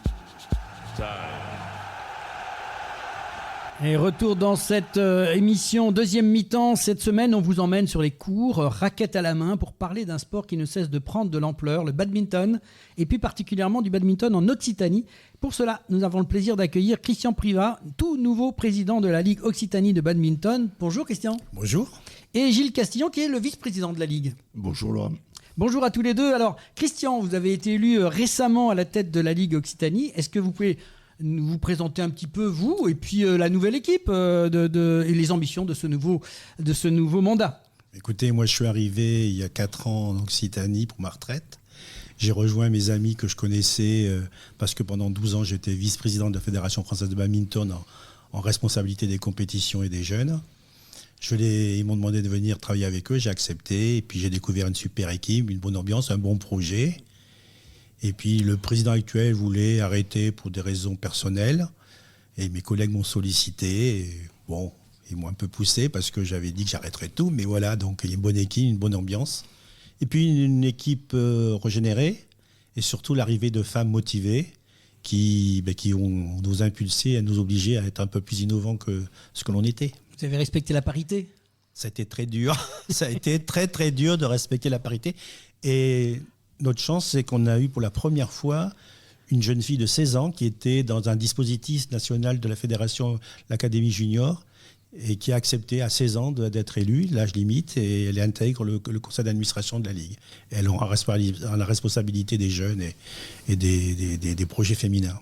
Et retour dans cette émission deuxième mi-temps. Cette semaine, on vous emmène sur les cours, raquettes à la main, pour parler d'un sport qui ne cesse de prendre de l'ampleur, le badminton, et plus particulièrement du badminton en Occitanie. Pour cela, nous avons le plaisir d'accueillir Christian Privat, tout nouveau président de la Ligue Occitanie de badminton. Bonjour Christian. Bonjour. Et Gilles Castillon, qui est le vice-président de la Ligue. Bonjour Laurent. Bonjour à tous les deux. Alors, Christian, vous avez été élu récemment à la tête de la Ligue Occitanie. Est-ce que vous pouvez vous présenter un petit peu, vous, et puis la nouvelle équipe et les ambitions de ce nouveau mandat? Écoutez, moi je suis arrivé il y a 4 ans en Occitanie pour ma retraite. J'ai rejoint mes amis que je connaissais parce que pendant 12 ans j'étais vice-président de la Fédération française de badminton en responsabilité des compétitions et des jeunes. Ils m'ont demandé de venir travailler avec eux, j'ai accepté, et puis j'ai découvert une super équipe, une bonne ambiance, un bon projet. Et puis le président actuel voulait arrêter pour des raisons personnelles, et mes collègues m'ont sollicité, et bon, ils m'ont un peu poussé parce que j'avais dit que j'arrêterais tout, mais voilà, donc il y a une bonne équipe, une bonne ambiance. Et puis une équipe régénérée, et surtout l'arrivée de femmes motivées qui ont nous impulsé, à nous obliger à être un peu plus innovants que ce que l'on était. Vous avez respecté la parité? Ça a été très dur. Ça a été très très dur de respecter la parité. Et notre chance, c'est qu'on a eu pour la première fois une jeune fille de 16 ans qui était dans un dispositif national de la Fédération, l'Académie Junior, et qui a accepté à 16 ans d'être élue, l'âge limite, et elle intègre le conseil d'administration de la Ligue. Elle a la responsabilité des jeunes et des projets féminins.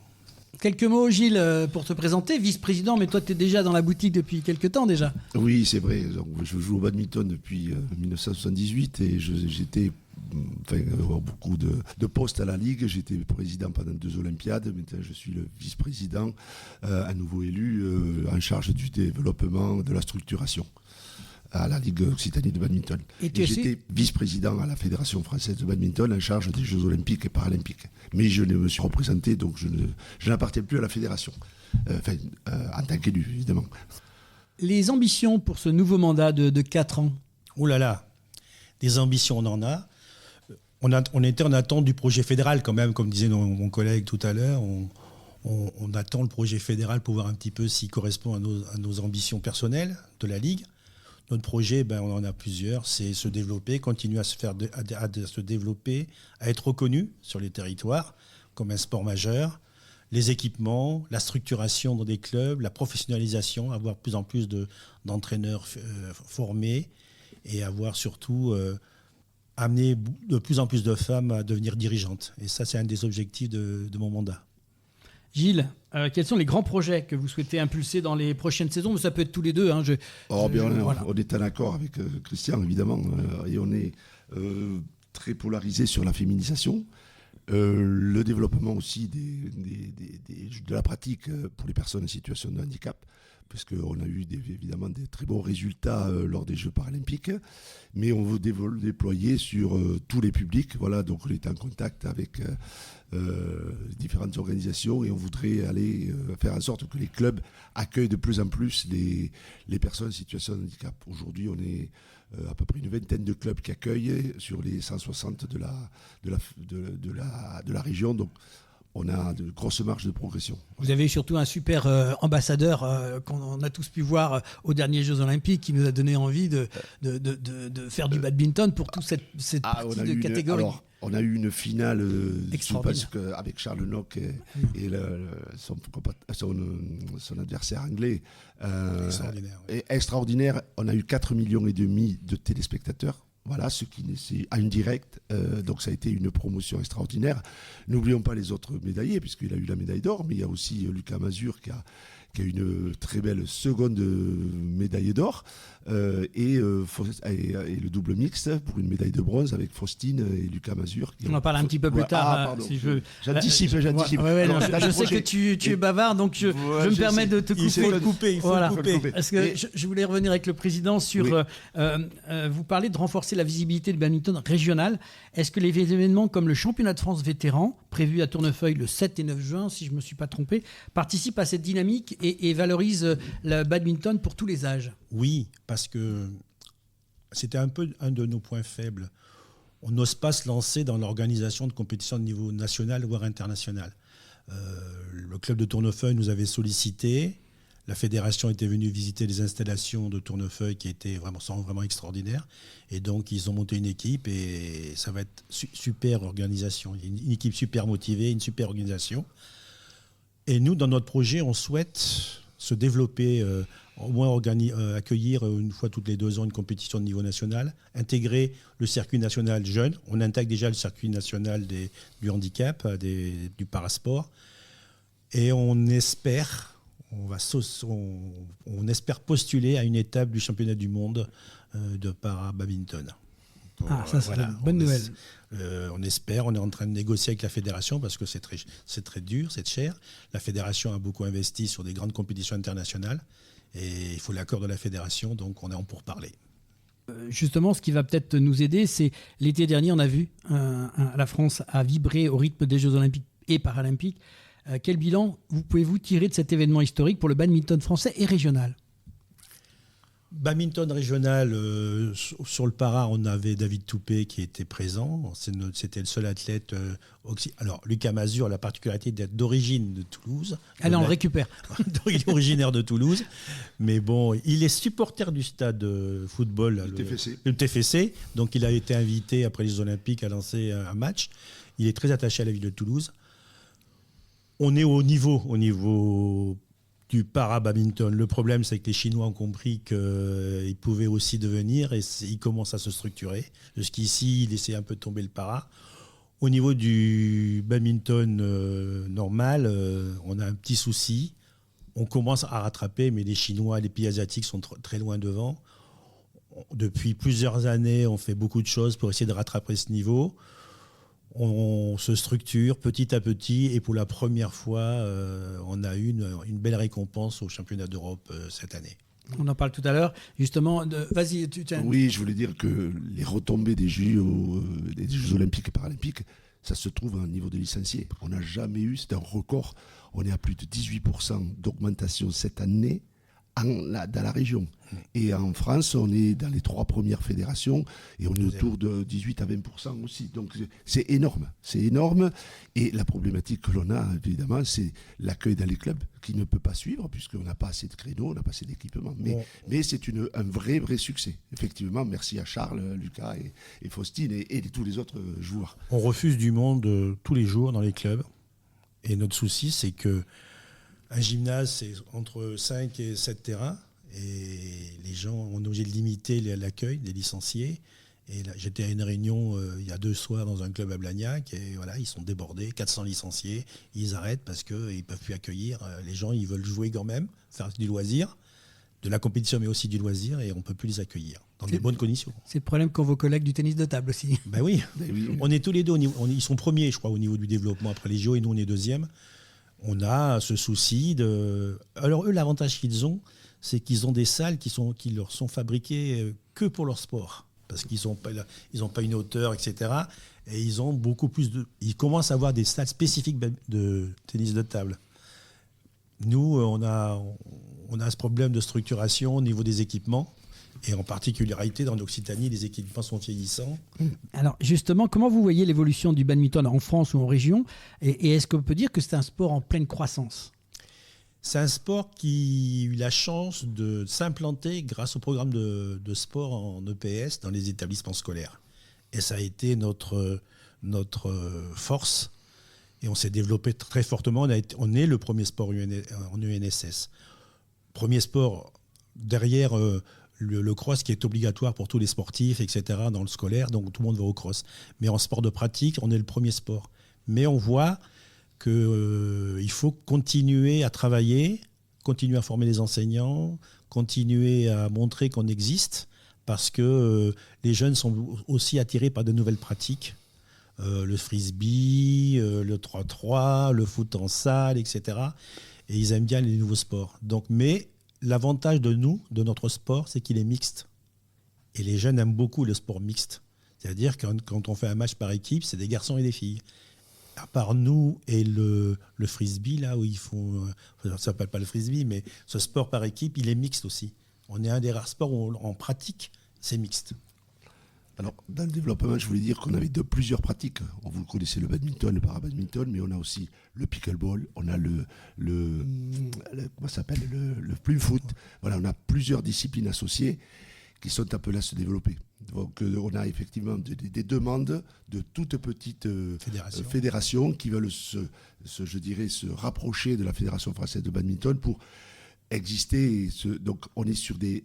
Quelques mots, Gilles, pour te présenter, vice-président, mais toi tu es déjà dans la boutique depuis quelques temps déjà. Oui, c'est vrai. Donc, je joue au badminton depuis 1978 et j'étais beaucoup de postes à la Ligue. J'étais président pendant 2 Olympiades. Maintenant, je suis le vice-président, à nouveau élu, en charge du développement, de la structuration à la Ligue Occitanie de badminton. Et j'étais vice-président à la Fédération française de badminton en charge des Jeux olympiques et paralympiques. Mais je me suis représenté, donc je n'appartiens plus à la fédération, en tant qu'élu, évidemment. Les ambitions pour ce nouveau mandat de 4 ans? Oh là là, des ambitions on en a. On était en attente du projet fédéral quand même, comme disait mon collègue tout à l'heure. On attend le projet fédéral pour voir un petit peu s'il correspond à nos ambitions personnelles de la Ligue. Notre projet, on en a plusieurs, c'est se développer, continuer à se développer, à être reconnu sur les territoires comme un sport majeur, les équipements, la structuration dans des clubs, la professionnalisation, avoir de plus en plus d'entraîneurs formés et avoir surtout amené de plus en plus de femmes à devenir dirigeantes. Et ça, c'est un des objectifs de mon mandat. Gilles, quels sont les grands projets que vous souhaitez impulser dans les prochaines saisons? Ça peut être tous les deux. On est en accord avec Christian, évidemment, et on est très polarisé sur la féminisation, le développement aussi de la pratique pour les personnes en situation de handicap, parce qu'on a eu évidemment des très bons résultats lors des Jeux paralympiques, mais on veut déployer sur tous les publics. Voilà, donc on est en contact avec différentes organisations et on voudrait aller faire en sorte que les clubs accueillent de plus en plus les personnes en situation de handicap. Aujourd'hui, on est à peu près une vingtaine de clubs qui accueillent sur les 160 de la région. Donc, on a de grosses marges de progression. Vous avez surtout un super ambassadeur qu'on a tous pu voir aux derniers Jeux Olympiques qui nous a donné envie de faire du badminton pour toute cette partie de catégorie. On a eu une finale avec Charles Nock et son adversaire anglais. Extraordinaire. On a eu 4,5 millions de téléspectateurs. Voilà, ce qui c'est en direct, donc ça a été une promotion extraordinaire. N'oublions pas les autres médaillés, puisqu'il a eu la médaille d'or, mais il y a aussi Lucas Mazur qui a une très belle seconde médaille d'or, et le double mixte pour une médaille de bronze avec Faustine et Lucas Mazur. On en parle un petit peu plus tard. Si je... J'anticipe. Je sais que tu es bavard, donc je me permets de te couper. Il faut le couper. Parce que je voulais revenir avec le président sur... vous parlez de renforcer la visibilité du badminton régional. Est-ce que les événements comme le championnat de France vétéran, prévu à Tournefeuille le 7 et 9 juin, si je ne me suis pas trompé, participent à cette dynamique et valorisent le badminton pour tous les âges? Oui, parce que c'était un peu un de nos points faibles. On n'ose pas se lancer dans l'organisation de compétitions de niveau national, voire international. Le club de Tournefeuille nous avait sollicité. La fédération était venue visiter les installations de Tournefeuille qui étaient vraiment extraordinaires. Et donc, ils ont monté une équipe et ça va être super organisation. Une équipe super motivée, une super organisation. Et nous, dans notre projet, on souhaite se développer, au moins accueillir une fois toutes les 2 ans une compétition de niveau national, intégrer le circuit national jeune. On intègre déjà le circuit national du handicap, du parasport. Et on espère postuler à une étape du championnat du monde de para-badminton. Ça c'est une bonne nouvelle. On espère, on est en train de négocier avec la fédération parce que c'est très dur, c'est cher. La fédération a beaucoup investi sur des grandes compétitions internationales et il faut l'accord de la fédération, donc on est en pourparlers. Justement, ce qui va peut-être nous aider, c'est l'été dernier, on a vu la France a vibré au rythme des Jeux Olympiques et Paralympiques. Quel bilan pouvez-vous tirer de cet événement historique pour le badminton français et régional? Badminton régional, sur le para, on avait David Toupé qui était présent. C'était le seul athlète. Alors, Lucas Mazur, la particularité d'être d'origine de Toulouse. Allez, on le récupère. Originaire de Toulouse. Mais bon, il est supporter du stade football, le TFC. Donc, il a été invité après les Olympiques à lancer un match. Il est très attaché à la ville de Toulouse. On est au niveau du para-badminton. Le problème, c'est que les Chinois ont compris qu'ils pouvaient aussi devenir et ils commencent à se structurer. Jusqu'ici, ils laissaient un peu tomber le para. Au niveau du badminton normal, on a un petit souci. On commence à rattraper, mais les Chinois, les pays asiatiques sont très loin devant. Depuis plusieurs années, on fait beaucoup de choses pour essayer de rattraper ce niveau. On se structure petit à petit et pour la première fois, on a eu une belle récompense au championnat d'Europe cette année. On en parle tout à l'heure. Justement, vas-y. Oui, je voulais dire que les retombées des Jeux Olympiques et Paralympiques, ça se trouve à un niveau de licenciés. On n'a jamais eu, c'est un record. On est à plus de 18% d'augmentation cette année dans la région. Et en France, on est dans les 3 premières fédérations et on est autour de 18 à 20% aussi. Donc c'est énorme. Et la problématique que l'on a, évidemment, c'est l'accueil dans les clubs qui ne peut pas suivre puisqu'on n'a pas assez de créneaux, on n'a pas assez d'équipement. Mais c'est un vrai succès. Effectivement, merci à Charles, Lucas et Faustine et tous les autres joueurs. On refuse du monde tous les jours dans les clubs. Et notre souci, c'est que un gymnase, c'est entre 5 et 7 terrains. Et les gens ont obligé de limiter l'accueil des licenciés. Et là, j'étais à une réunion il y a 2 soirs dans un club à Blagnac. Et voilà, ils sont débordés, 400 licenciés. Ils arrêtent parce qu'ils ne peuvent plus accueillir. Les gens, ils veulent jouer quand même, faire du loisir, de la compétition, mais aussi du loisir. Et on ne peut plus les accueillir dans de bonnes conditions. C'est le problème qu'ont vos collègues du tennis de table aussi. Ben oui, on est tous les deux. Ils sont premiers, je crois, au niveau du développement après les JO. Et nous, on est 2e. On a ce souci de... Alors eux, l'avantage qu'ils ont, c'est qu'ils ont des salles qui leur sont fabriquées que pour leur sport. Parce qu'ils n'ont pas une hauteur, etc. Et ils ont beaucoup plus de... Ils commencent à avoir des salles spécifiques de tennis de table. Nous, on a ce problème de structuration au niveau des équipements. Et en particularité, dans l'Occitanie, les équipements sont vieillissants. Alors justement, comment vous voyez l'évolution du badminton en France ou en région ? Et est-ce qu'on peut dire que c'est un sport en pleine croissance ? C'est un sport qui a eu la chance de s'implanter grâce au programme de sport en EPS dans les établissements scolaires. Et ça a été notre force. Et on s'est développé très fortement. On est le premier sport en UNSS. Premier sport derrière... le cross qui est obligatoire pour tous les sportifs, etc., dans le scolaire, donc tout le monde va au cross. Mais en sport de pratique, on est le premier sport. Mais on voit qu'il faut continuer à travailler, continuer à former les enseignants, continuer à montrer qu'on existe, parce que les jeunes sont aussi attirés par de nouvelles pratiques. Le frisbee, le 3-3, le foot en salle, etc. Et ils aiment bien les nouveaux sports. Donc, mais l'avantage de notre sport, c'est qu'il est mixte. Et les jeunes aiment beaucoup le sport mixte. C'est-à-dire que quand on fait un match par équipe, c'est des garçons et des filles. À part nous et le frisbee, là où ils font... ça ne s'appelle pas le frisbee, mais ce sport par équipe, il est mixte aussi. On est un des rares sports où en pratique, c'est mixte. Alors, dans le développement, je voulais dire qu'on avait plusieurs pratiques. Vous connaissez le badminton, le parabadminton, mais on a aussi le pickleball, on a comment ça s'appelle, le plume foot. Voilà, on a plusieurs disciplines associées qui sont appelées à se développer. Donc, on a effectivement des demandes de toutes petites fédérations qui veulent se rapprocher de la Fédération française de badminton pour exister. Donc, on est sur des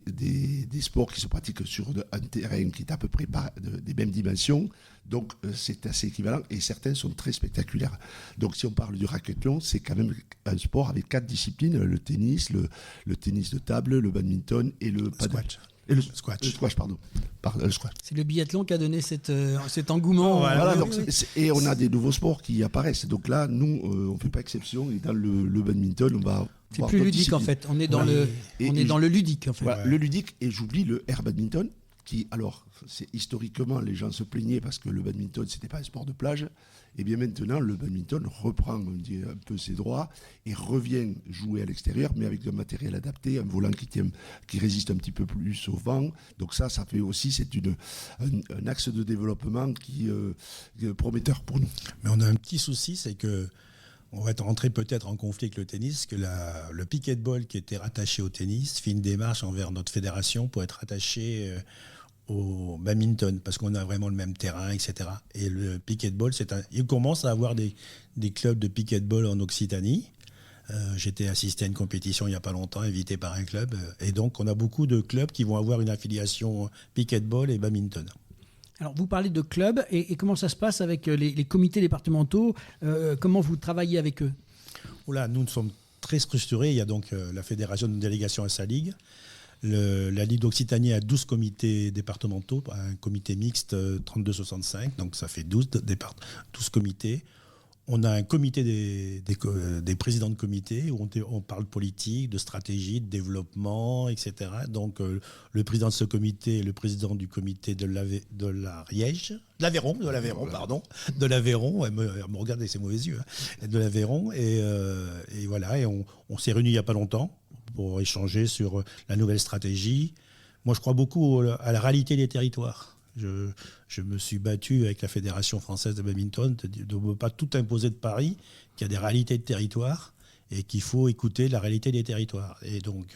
sports qui se pratiquent sur un terrain qui est à peu près des mêmes dimensions. Donc, c'est assez équivalent et certains sont très spectaculaires. Donc, si on parle du racquetball, c'est quand même un sport avec 4 disciplines, le tennis, le tennis de table, le badminton et le paddle. Et le squash, pardon. Le squash. C'est le biathlon qui a donné cet engouement. Voilà, donc et on a des nouveaux sports qui apparaissent. Donc là, nous, on ne fait pas exception. Et dans le badminton, on va... C'est plus ludique en fait. On est dans le ludique en fait. Voilà, le ludique, et j'oublie le air badminton, qui, alors, historiquement, les gens se plaignaient parce que le badminton, c'était pas un sport de plage. Et bien maintenant, le badminton reprend un peu ses droits et revient jouer à l'extérieur, mais avec un matériel adapté, un volant qui résiste un petit peu plus au vent. Donc ça fait aussi, c'est un axe de développement qui est prometteur pour nous. Mais on a un petit souci, c'est que on va être rentré peut-être en conflit avec le tennis, que le pickleball qui était rattaché au tennis fait une démarche envers notre fédération pour être rattaché au badminton, parce qu'on a vraiment le même terrain, etc. Et le pickleball, il commence à avoir des clubs de pickleball en Occitanie. J'étais assisté à une compétition il n'y a pas longtemps, invité par un club. Et donc, on a beaucoup de clubs qui vont avoir une affiliation pickleball et badminton. Alors, vous parlez de clubs et comment ça se passe avec les comités départementaux comment vous travaillez avec eux? Oula, nous sommes très structurés. Il y a donc la fédération de délégation à sa ligue. La Ligue d'Occitanie a 12 comités départementaux, un comité mixte 32-65, donc ça fait 12 comités. On a un comité des présidents de comité où on parle politique, de stratégie, de développement, etc. Donc le président de ce comité est le président du comité de l'Aveyron, me regardez ces mauvais yeux, de l'Aveyron, et voilà, et on s'est réunis il n'y a pas longtemps pour échanger sur la nouvelle stratégie. Moi, je crois beaucoup à la réalité des territoires. Je me suis battu avec la Fédération française de badminton de ne pas tout imposer de Paris, qu'il y a des réalités de territoire et qu'il faut écouter la réalité des territoires. Et donc,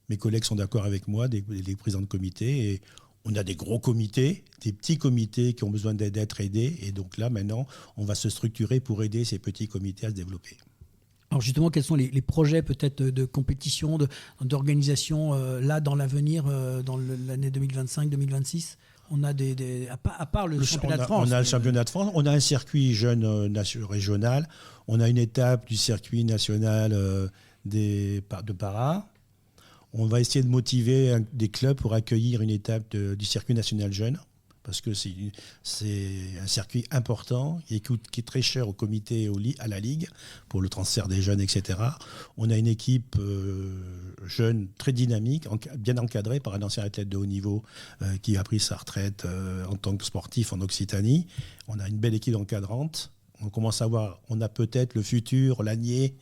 mes collègues sont d'accord avec moi, les présidents de comité, et on a des gros comités, des petits comités qui ont besoin d'être aidés. Et donc là, maintenant, on va se structurer pour aider ces petits comités à se développer. Alors justement, quels sont les projets peut-être de compétition, d'organisation là dans l'avenir, dans l'année 2025-2026 ? On a à part le championnat de France. On a le championnat de France, on a un circuit jeune régional, on a une étape du circuit national de para. On va essayer de motiver des clubs pour accueillir une étape du circuit national jeune, parce que c'est un circuit important qui est très cher au comité et à la Ligue pour le transfert des jeunes, etc. On a une équipe jeune très dynamique, bien encadrée par un ancien athlète de haut niveau qui a pris sa retraite en tant que sportif en Occitanie. On a une belle équipe encadrante. On a peut-être le futur Lanier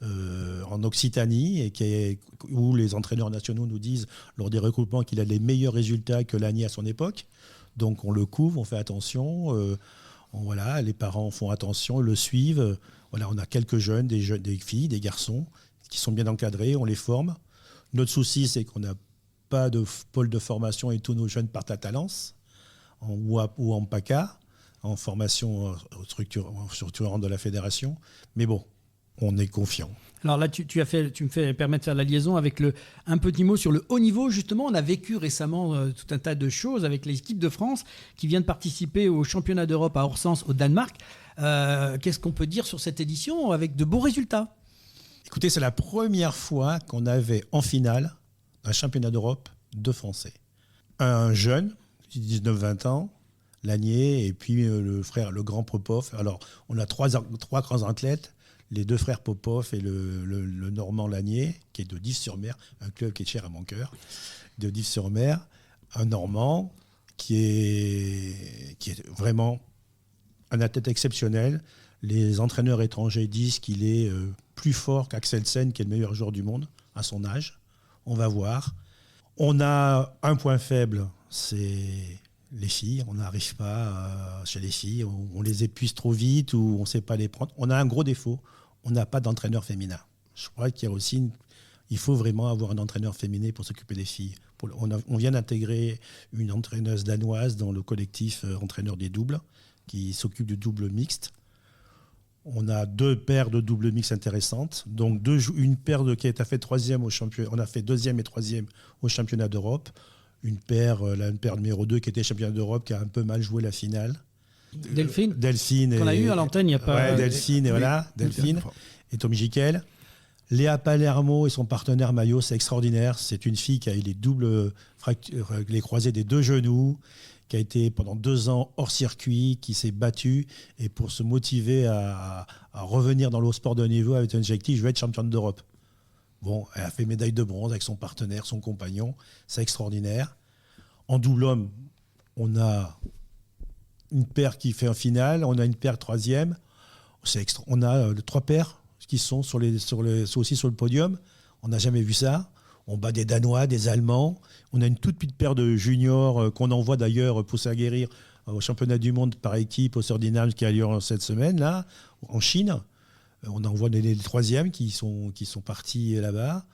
en Occitanie, et où les entraîneurs nationaux nous disent lors des recrutements qu'il a les meilleurs résultats que Lanier à son époque. Donc on le couvre, on fait attention, les parents font attention, le suivent. Voilà, on a quelques jeunes, des filles, des garçons qui sont bien encadrés, on les forme. Notre souci, c'est qu'on n'a pas de pôle de formation et tous nos jeunes partent à Talence ou en PACA, en formation structurante de la fédération. Mais bon, on est confiant. Alors là, tu me fais permettre de faire la liaison avec un petit mot sur le haut niveau. Justement, on a vécu récemment tout un tas de choses avec l'équipe de France qui vient de participer au championnat d'Europe à Horsens au Danemark. Qu'est-ce qu'on peut dire sur cette édition avec de beaux résultats ? Écoutez, c'est la première fois qu'on avait en finale un championnat d'Europe de Français. Un jeune, 19-20 ans, Lanier, et puis le grand Popov. Alors, on a trois grands athlètes, les deux frères Popov et le Normand Lanier, qui est de Dives-sur-Mer, un club qui est cher à mon cœur, de Dives-sur-Mer, un Normand qui est vraiment un athlète exceptionnel. Les entraîneurs étrangers disent qu'il est plus fort qu'Axelsen, qui est le meilleur joueur du monde à son âge. On va voir. On a un point faible, c'est les filles. On n'arrive pas chez les filles. On les épuise trop vite ou on ne sait pas les prendre. On a un gros défaut. On n'a pas d'entraîneur féminin. Je crois qu'il y a aussi il faut vraiment avoir un entraîneur féminin pour s'occuper des filles. On vient d'intégrer une entraîneuse danoise dans le collectif entraîneur des doubles qui s'occupe du double mixte. On a 2 paires de double mixte intéressantes. Donc une paire qui a fait 3e au championnat. On a fait 2e et 3e au championnat d'Europe. Une paire numéro 2 qui était championnat d'Europe qui a un peu mal joué la finale. Delphine. Qu'on a eu à l'antenne il n'y a pas. Ouais, Delphine, et voilà. Delphine et Tommy Gikel. Léa Palermo et son partenaire Maillot, c'est extraordinaire. C'est une fille qui a eu les croisés des 2 genoux, qui a été pendant 2 ans hors circuit, qui s'est battue. Et pour se motiver à revenir dans le sport de haut niveau avec un objectif, je vais être championne d'Europe. Bon, elle a fait médaille de bronze avec son partenaire, son compagnon. C'est extraordinaire. En double homme, on a une paire qui fait un final, on a une paire 3e. On a 3 paires qui sont aussi sur le podium. On n'a jamais vu ça. On bat des Danois, des Allemands. On a une toute petite paire de juniors qu'on envoie d'ailleurs pour s'aguerrir au championnat du monde par équipe au Suriname qui a lieu cette semaine, là, en Chine. On envoie les 3e qui sont partis là-bas.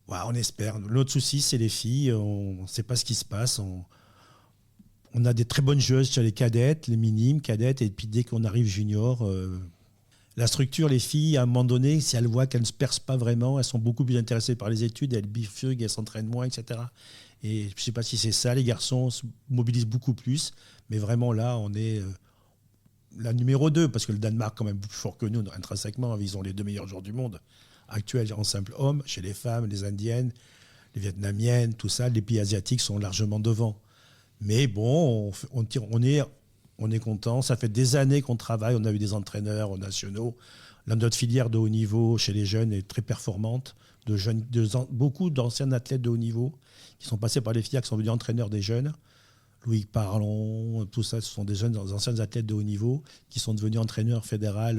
Ouais, on espère. L'autre souci, c'est les filles. On ne sait pas ce qui se passe. On a des très bonnes joueuses sur les cadettes, les minimes, cadettes. Et puis dès qu'on arrive junior... La structure, les filles, à un moment donné, si elles voient qu'elles ne se percent pas vraiment, elles sont beaucoup plus intéressées par les études, elles bifurquent, elles s'entraînent moins, etc. Et je ne sais pas si c'est ça, les garçons se mobilisent beaucoup plus, mais vraiment là, on est la numéro 2, parce que le Danemark est quand même plus fort que nous, intrinsèquement, ils ont les 2 meilleurs joueurs du monde actuels en simple homme, chez les femmes, les Indiennes, les Vietnamiennes, tout ça, les pays asiatiques sont largement devant. Mais bon, on est content. Ça fait des années qu'on travaille. On a eu des entraîneurs nationaux. Notre filière de haut niveau chez les jeunes est très performante. Beaucoup d'anciens athlètes de haut niveau qui sont passés par les filières, qui sont devenus entraîneurs des jeunes. Louis Parlon, tout ça, ce sont des anciens athlètes de haut niveau qui sont devenus entraîneurs fédéraux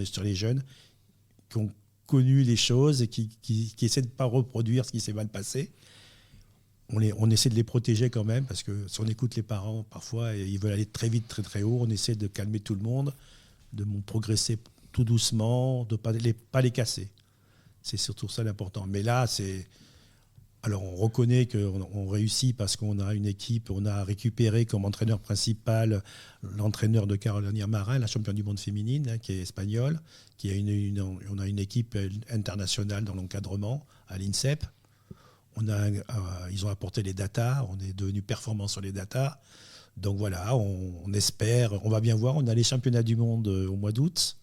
sur les jeunes, qui ont connu les choses et qui essaient de ne pas reproduire ce qui s'est mal passé. On essaie de les protéger quand même, parce que si on écoute les parents, parfois, ils veulent aller très vite, très très haut. On essaie de calmer tout le monde, de progresser tout doucement, de ne pas les casser. C'est surtout ça l'important. Mais là, alors on reconnaît qu'on réussit parce qu'on a une équipe, on a récupéré comme entraîneur principal l'entraîneur de Carolina Marin, la championne du monde féminine, qui est espagnole, on a une équipe internationale dans l'encadrement à l'INSEP. Ils ont apporté les datas, on est devenu performant sur les datas. Donc voilà, on espère, on va bien voir. On a les championnats du monde au mois d'août.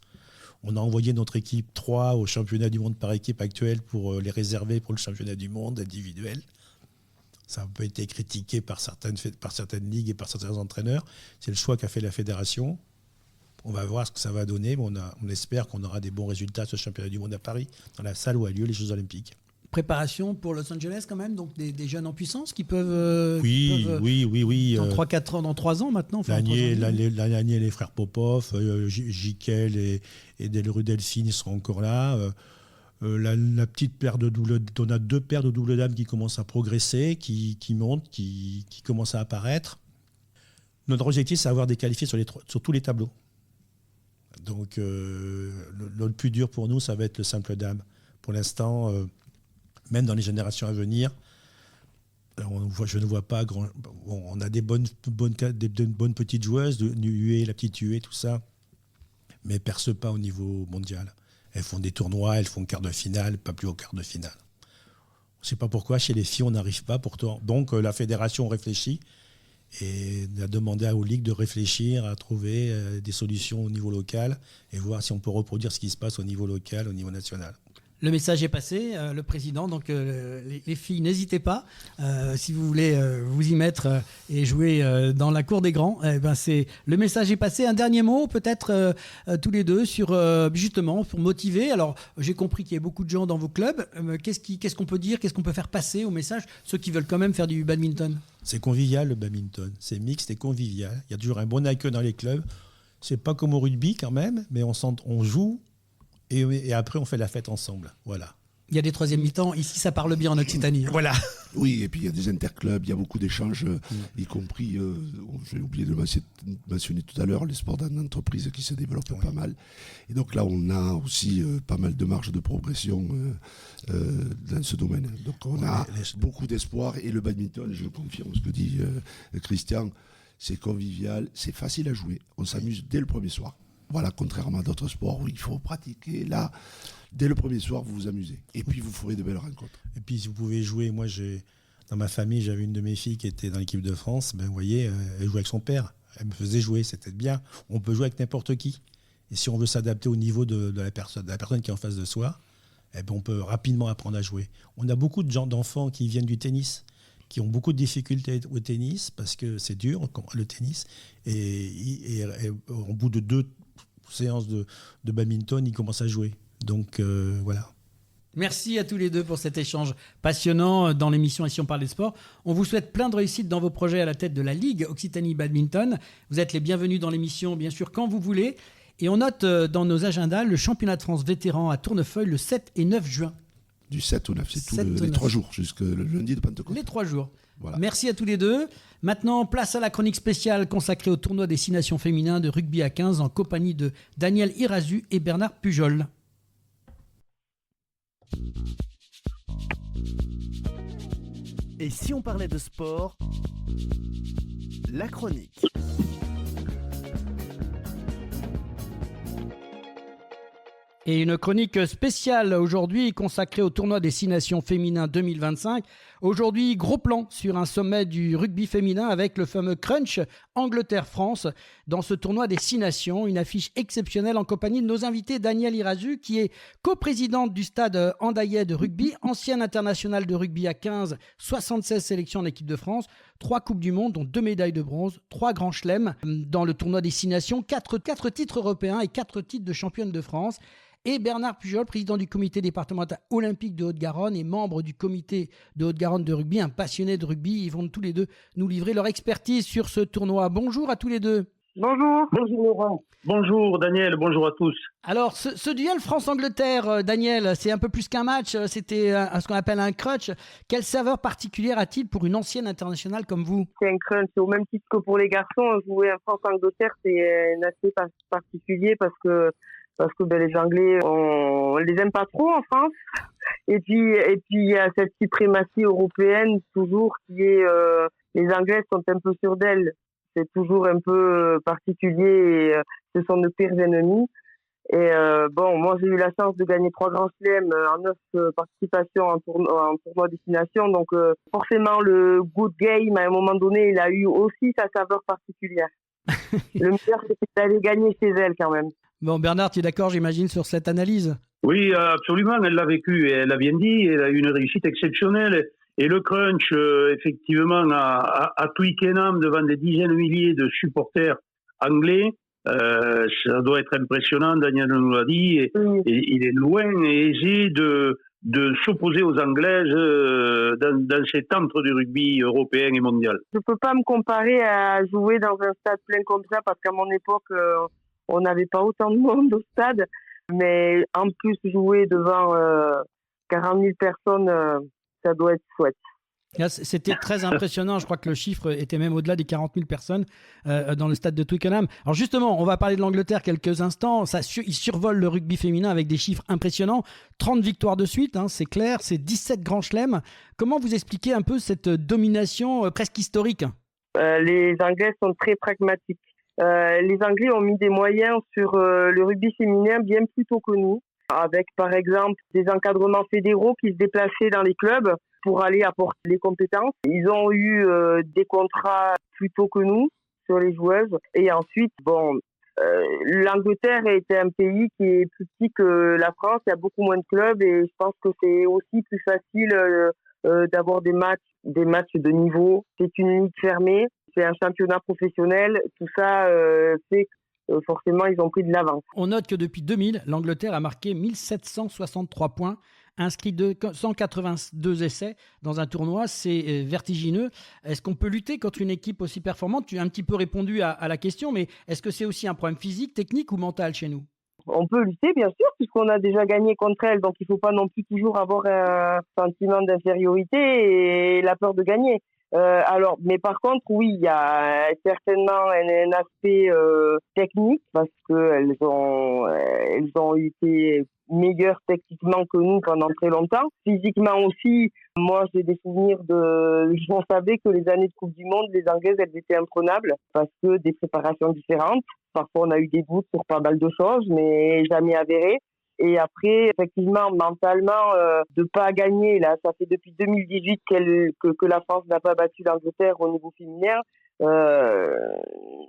On a envoyé notre équipe 3 au championnat du monde par équipe actuelle pour les réserver pour le championnat du monde individuel. Ça a un peu été critiqué par certaines ligues et par certains entraîneurs. C'est le choix qu'a fait la fédération. On va voir ce que ça va donner, mais on espère qu'on aura des bons résultats sur le championnat du monde à Paris, dans la salle où a lieu les Jeux Olympiques. Préparation pour Los Angeles quand même, donc des jeunes en puissance qui peuvent... Oui. Dans 3-4 ans, dans 3 ans maintenant. L'année, les frères Popov, Gikel et Delphine, ils seront encore là. La petite paire de double... On a 2 paires de double dames qui commencent à progresser, qui montent, qui commencent à apparaître. Notre objectif, c'est d'avoir des qualifiés sur tous les tableaux. Donc, le plus dur pour nous, ça va être le simple dame. Pour l'instant... même dans les générations à venir, je ne vois pas grand. Bon, on a des bonnes petites joueuses, la petite Huée, tout ça, mais elles ne percent pas au niveau mondial. Elles font des tournois, elles font quart de finale, pas plus au quart de finale. On ne sait pas pourquoi, chez les filles, on n'arrive pas pourtant. Donc la fédération réfléchit et a demandé aux ligues de réfléchir à trouver des solutions au niveau local et voir si on peut reproduire ce qui se passe au niveau local, au niveau national. Le message est passé, le président. Donc les filles, n'hésitez pas. Si vous voulez vous y mettre et jouer dans la cour des grands, le message est passé. Un dernier mot, peut-être tous les deux, sur justement pour motiver. Alors j'ai compris qu'il y a beaucoup de gens dans vos clubs. Qu'est-ce qu'on peut dire, qu'est-ce qu'on peut faire passer au message, ceux qui veulent quand même faire du badminton? C'est convivial le badminton. C'est mixte et convivial. Il y a toujours un bon accueil dans les clubs. C'est pas comme au rugby quand même, mais on joue. Et après, on fait la fête ensemble. Voilà. Il y a des troisièmes mi-temps. Ici, ça parle bien en Occitanie. Voilà. Oui, et puis il y a des interclubs, il y a beaucoup d'échanges, y compris, j'ai oublié de mentionner tout à l'heure, les sports d'entreprise qui se développent pas mal. Et donc là, on a aussi pas mal de marge de progression dans ce domaine. Donc on a beaucoup d'espoir. Et le badminton, je confirme ce que dit Christian, c'est convivial, c'est facile à jouer. On s'amuse dès le premier soir. Voilà, contrairement à d'autres sports où il faut pratiquer, là, dès le premier soir, vous vous amusez. Et puis, vous ferez de belles rencontres. Et puis, si vous pouvez jouer, moi, dans ma famille, j'avais une de mes filles qui était dans l'équipe de France. Vous voyez, elle jouait avec son père. Elle me faisait jouer, c'était bien. On peut jouer avec n'importe qui. Et si on veut s'adapter au niveau de la personne qui est en face de soi, on peut rapidement apprendre à jouer. On a beaucoup d'enfants qui viennent du tennis, qui ont beaucoup de difficultés au tennis, parce que c'est dur, le tennis. Et au bout de 2 séances de badminton, ils commencent à jouer. Donc voilà. Merci à tous les deux pour cet échange passionnant dans l'émission Ici on parle des sports. On vous souhaite plein de réussite dans vos projets à la tête de la Ligue Occitanie Badminton. Vous êtes les bienvenus dans l'émission, bien sûr, quand vous voulez. Et on note dans nos agendas le championnat de France vétéran à Tournefeuille le 7 et 9 juin. Du 7 au 9, c'est les 3 jours, jusqu'au lundi de Pentecôte. Les 3 jours. Voilà. Merci à tous les deux. Maintenant, place à la chronique spéciale consacrée au tournoi des 6 nations féminins de rugby à 15 en compagnie de Daniel Irazu et Bernard Pujol. Et si on parlait de sport, la chronique. Et une chronique spéciale aujourd'hui consacrée au tournoi des 6 nations féminins 2025. Aujourd'hui, gros plan sur un sommet du rugby féminin avec le fameux crunch Angleterre-France dans ce tournoi des 6 nations. Une affiche exceptionnelle en compagnie de nos invités Daniel Irazu, qui est coprésidente du stade Andayet de rugby, ancienne internationale de rugby à 15, 76 sélections en équipe de France, 3 Coupes du Monde, dont 2 médailles de bronze, 3 grands chelems dans le tournoi des 6 nations, 4 titres européens et 4 titres de championne de France. Et Bernard Pujol, président du comité départemental olympique de Haute-Garonne et membre du comité de Haute-Garonne de rugby, un passionné de rugby. Ils vont tous les deux nous livrer leur expertise sur ce tournoi. Bonjour à tous les deux. Bonjour. Bonjour Laurent. Bonjour Daniel, bonjour à tous. Alors, ce duel France-Angleterre, Daniel, c'est un peu plus qu'un match, c'était ce qu'on appelle un crunch. Quelle saveur particulière a-t-il pour une ancienne internationale comme vous? C'est un crunch, au même titre que pour les garçons. Jouer un France-Angleterre, c'est un aspect particulier parce que les Anglais, on les aime pas trop en France. Et puis il y a cette suprématie européenne toujours qui est les Anglais sont un peu sûrs d'elles. C'est toujours un peu particulier et ce sont nos pires ennemis. Et moi j'ai eu la chance de gagner 3 grands chelems en 9 participations en tournoi destination. Donc forcément le good game à un moment donné, il a eu aussi sa saveur particulière. Le meilleur c'était d'aller gagner chez elle quand même. Bon, Bernard, tu es d'accord, j'imagine, sur cette analyse? Oui, absolument. Elle l'a vécu et elle l'a bien dit. Elle a eu une réussite exceptionnelle. Et le crunch, effectivement, à Twickenham, devant des dizaines de milliers de supporters anglais, ça doit être impressionnant. Daniel nous l'a dit. Et il est loin et aisé de s'opposer aux Anglaises dans cet antre du rugby européen et mondial. Je peux pas me comparer à jouer dans un stade plein comme ça parce qu'à mon époque, on n'avait pas autant de monde au stade, mais en plus jouer devant 40 000 personnes, ça doit être chouette. C'était très impressionnant, je crois que le chiffre était même au-delà des 40 000 personnes dans le stade de Twickenham. Alors justement, on va parler de l'Angleterre quelques instants, ils survolent le rugby féminin avec des chiffres impressionnants, 30 victoires de suite, c'est clair, c'est 17 grands chelems. Comment vous expliquez un peu cette domination presque historique? Les Anglais sont très pragmatiques. Les Anglais ont mis des moyens sur le rugby féminin bien plus tôt que nous, avec par exemple des encadrements fédéraux qui se déplaçaient dans les clubs pour aller apporter les compétences. Ils ont eu des contrats plus tôt que nous sur les joueuses. Et ensuite, l'Angleterre était un pays qui est plus petit que la France. Il y a beaucoup moins de clubs et je pense que c'est aussi plus facile d'avoir des matchs de niveau. C'est une ligue fermée, c'est un championnat professionnel. Tout ça fait que forcément ils ont pris de l'avance. On note que depuis 2000, l'Angleterre a marqué 1763 points, inscrit 182 essais dans un tournoi. C'est vertigineux. Est-ce qu'on peut lutter contre une équipe aussi performante ? Tu as un petit peu répondu à la question, mais est-ce que c'est aussi un problème physique, technique ou mental chez nous ? On peut lutter, bien sûr, puisqu'on a déjà gagné contre elle. Donc, il ne faut pas non plus toujours avoir un sentiment d'infériorité et la peur de gagner. Mais par contre, oui, il y a certainement un aspect technique parce qu'elles ont été meilleures techniquement que nous pendant très longtemps. Physiquement aussi, moi j'ai des souvenirs on savait que les années de Coupe du Monde, les Anglaises, elles étaient imprenables parce que des préparations différentes. Parfois on a eu des doutes sur pas mal de choses, mais jamais avérées. Et après, effectivement, mentalement, de pas gagner, là, ça fait depuis 2018 que la France n'a pas battu l'Angleterre au niveau féminin.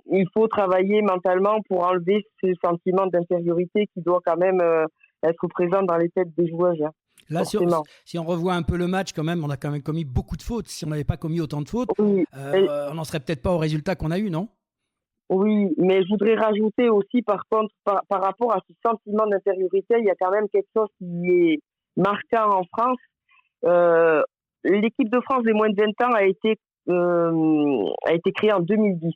Il faut travailler mentalement pour enlever ce sentiment d'infériorité qui doit quand même être présent dans les têtes des joueuses. Là, si on revoit un peu le match, quand même, on a quand même commis beaucoup de fautes. Si on n'avait pas commis autant de fautes, oui. On n'en serait peut-être pas au résultat qu'on a eu, non ? Oui, mais je voudrais rajouter aussi, par contre, par rapport à ce sentiment d'infériorité, il y a quand même quelque chose qui est marquant en France. L'équipe de France des moins de 20 ans a été créée en 2010.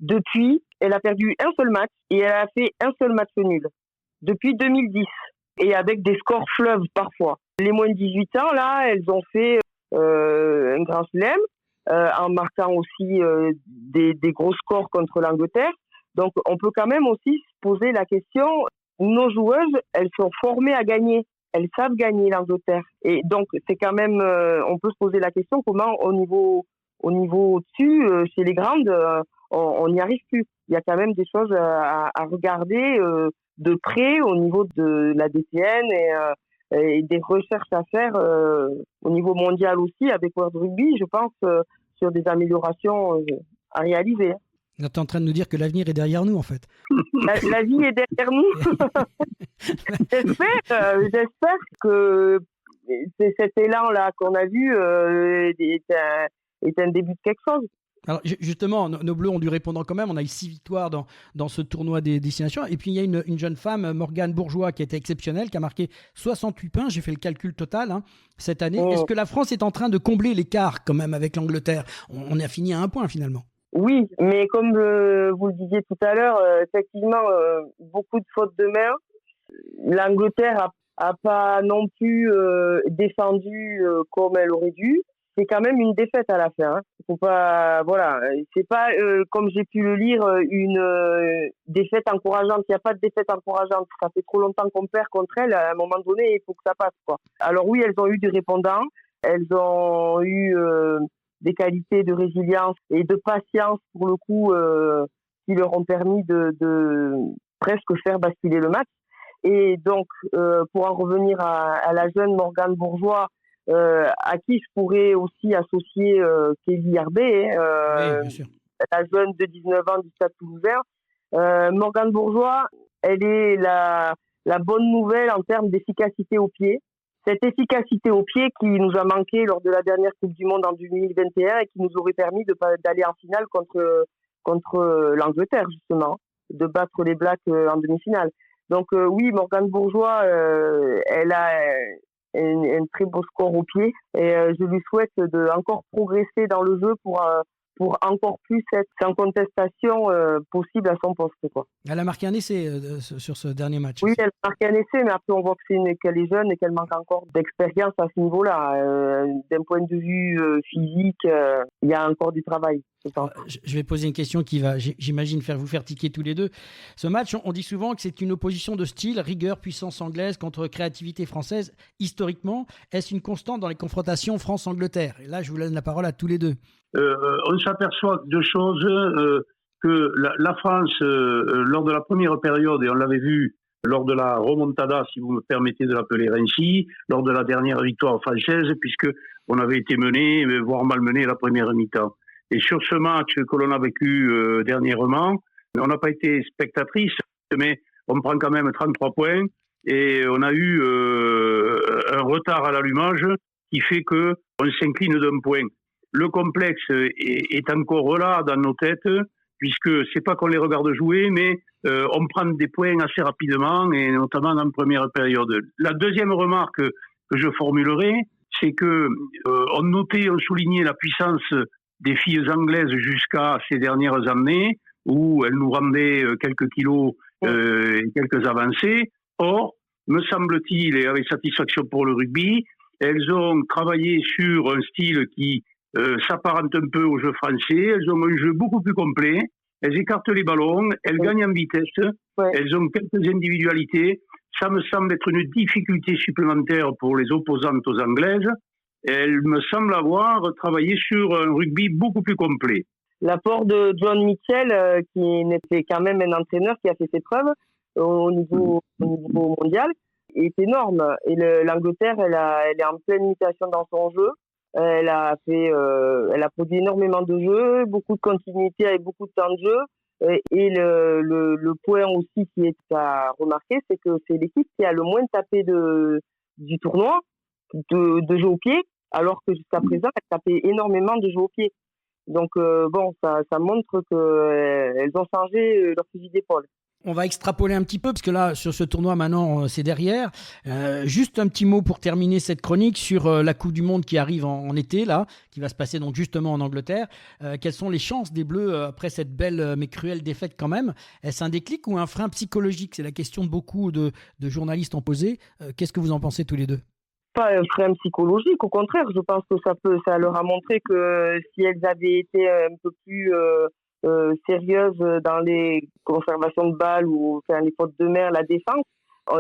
Depuis, elle a perdu un seul match et elle a fait un seul match nul. Depuis 2010. Et avec des scores fleuves parfois. Les moins de 18 ans, là, elles ont fait un grand chelem. En marquant aussi des gros scores contre l'Angleterre. Donc, on peut quand même aussi se poser la question, nos joueuses, elles sont formées à gagner. Elles savent gagner l'Angleterre. Et donc, c'est quand même, on peut se poser la question, comment au niveau au-dessus, chez les grandes, on n'y arrive plus. Il y a quand même des choses à regarder de près au niveau de la DTN et des recherches à faire au niveau mondial aussi avec World Rugby, je pense, sur des améliorations à réaliser. Tu es en train de nous dire que l'avenir est derrière nous, en fait. La vie est derrière nous. J'espère que cet élan-là qu'on a vu est un début de quelque chose. Alors justement, nos Bleus ont dû répondre quand même. On a eu 6 victoires dans ce tournoi des destinations. Et puis il y a une jeune femme, Morgane Bourgeois, qui a été exceptionnelle, qui a marqué 68 points. J'ai fait le calcul total cette année. Est-ce que la France est en train de combler l'écart quand même avec l'Angleterre ? On a fini à 1 point finalement. Oui, mais comme vous le disiez tout à l'heure, effectivement, beaucoup de fautes de main. L'Angleterre a pas non plus défendu comme elle aurait dû. C'est quand même une défaite à la fin. Faut pas, voilà, c'est pas comme j'ai pu le lire une défaite encourageante. Il n'y a pas de défaite encourageante. Ça fait trop longtemps qu'on perd contre elle. À un moment donné, il faut que ça passe, quoi. Alors oui, elles ont eu du répondant. Elles ont eu des qualités de résilience et de patience pour le coup qui leur ont permis de presque faire basculer le match. Et donc, pour en revenir à la jeune Morgane Bourgeois. À qui je pourrais aussi associer Kelly Herbet, oui, bien sûr. La jeune de 19 ans du Stade Toulousain. Morgane Bourgeois, elle est la bonne nouvelle en termes d'efficacité au pied. Cette efficacité au pied qui nous a manqué lors de la dernière Coupe du Monde en 2021 et qui nous aurait permis d'aller en finale contre l'Angleterre, justement, de battre les Blacks en demi-finale. Donc oui, Morgane Bourgeois, elle a un très beau score au pied et je lui souhaite de encore progresser dans le jeu pour encore plus être en contestation possible à son poste, quoi. Elle a marqué un essai sur ce dernier match. Oui, elle a marqué un essai, mais après on voit qu'elle est jeune et qu'elle manque encore d'expérience à ce niveau-là. D'un point de vue physique, il y a encore du travail. Je vais poser une question qui va, j'imagine, vous faire tiquer tous les deux. Ce match, on dit souvent que c'est une opposition de style, rigueur, puissance anglaise contre créativité française. Historiquement, est-ce une constante dans les confrontations France-Angleterre ? Et là, je vous donne la parole à tous les deux. On s'aperçoit de choses que la France, lors de la première période, et on l'avait vu lors de la remontada, si vous me permettez de l'appeler ainsi, lors de la dernière victoire française, puisque on avait été mené, voire malmené la première mi-temps. Et sur ce match que l'on a vécu dernièrement, On n'a pas été spectatrice, mais on prend quand même 33 points et on a eu un retard à l'allumage qui fait qu'on s'incline d'un point. Le complexe est encore là dans nos têtes, puisque c'est pas qu'on les regarde jouer, mais on prend des points assez rapidement, et notamment dans la première période. La deuxième remarque que je formulerai, c'est que on soulignait la puissance des filles anglaises jusqu'à ces dernières années, où elles nous rendaient quelques kilos et quelques avancées. Or, me semble-t-il, et avec satisfaction pour le rugby, elles ont travaillé sur un style qui s'apparente un peu au jeu français. Elles ont un jeu beaucoup plus complet. Elles écartent les ballons, elles gagnent en vitesse, elles ont quelques individualités. Ça me semble être une difficulté supplémentaire pour les opposantes aux Anglaises. Elles me semblent avoir travaillé sur un rugby beaucoup plus complet. L'apport de John Mitchell, qui était quand même un entraîneur qui a fait ses preuves au niveau mondial, est énorme. Et l'Angleterre, elle est en pleine mutation dans son jeu. Elle a produit énormément de jeux, beaucoup de continuité avec beaucoup de temps de jeu. Et le point aussi qui est à remarquer, c'est que c'est l'équipe qui a le moins tapé du tournoi de jeu au pied, alors que jusqu'à présent, elle tapait énormément de jeux au pied. Donc ça montre qu'elles ont changé leur fusil d'épaule. On va extrapoler un petit peu, parce que là, sur ce tournoi, maintenant, c'est derrière. Juste un petit mot pour terminer cette chronique sur la Coupe du Monde qui arrive en été, là, qui va se passer donc justement en Angleterre. Quelles sont les chances des Bleus après cette belle mais cruelle défaite quand même? Est-ce un déclic ou un frein psychologique? C'est la question que beaucoup de journalistes ont posée. Qu'est-ce que vous en pensez tous les deux? Pas un frein psychologique, au contraire. Je pense que ça leur a montré que si elles avaient été un peu plus sérieuses dans les conservations de balles ou les fautes de mer, la défense,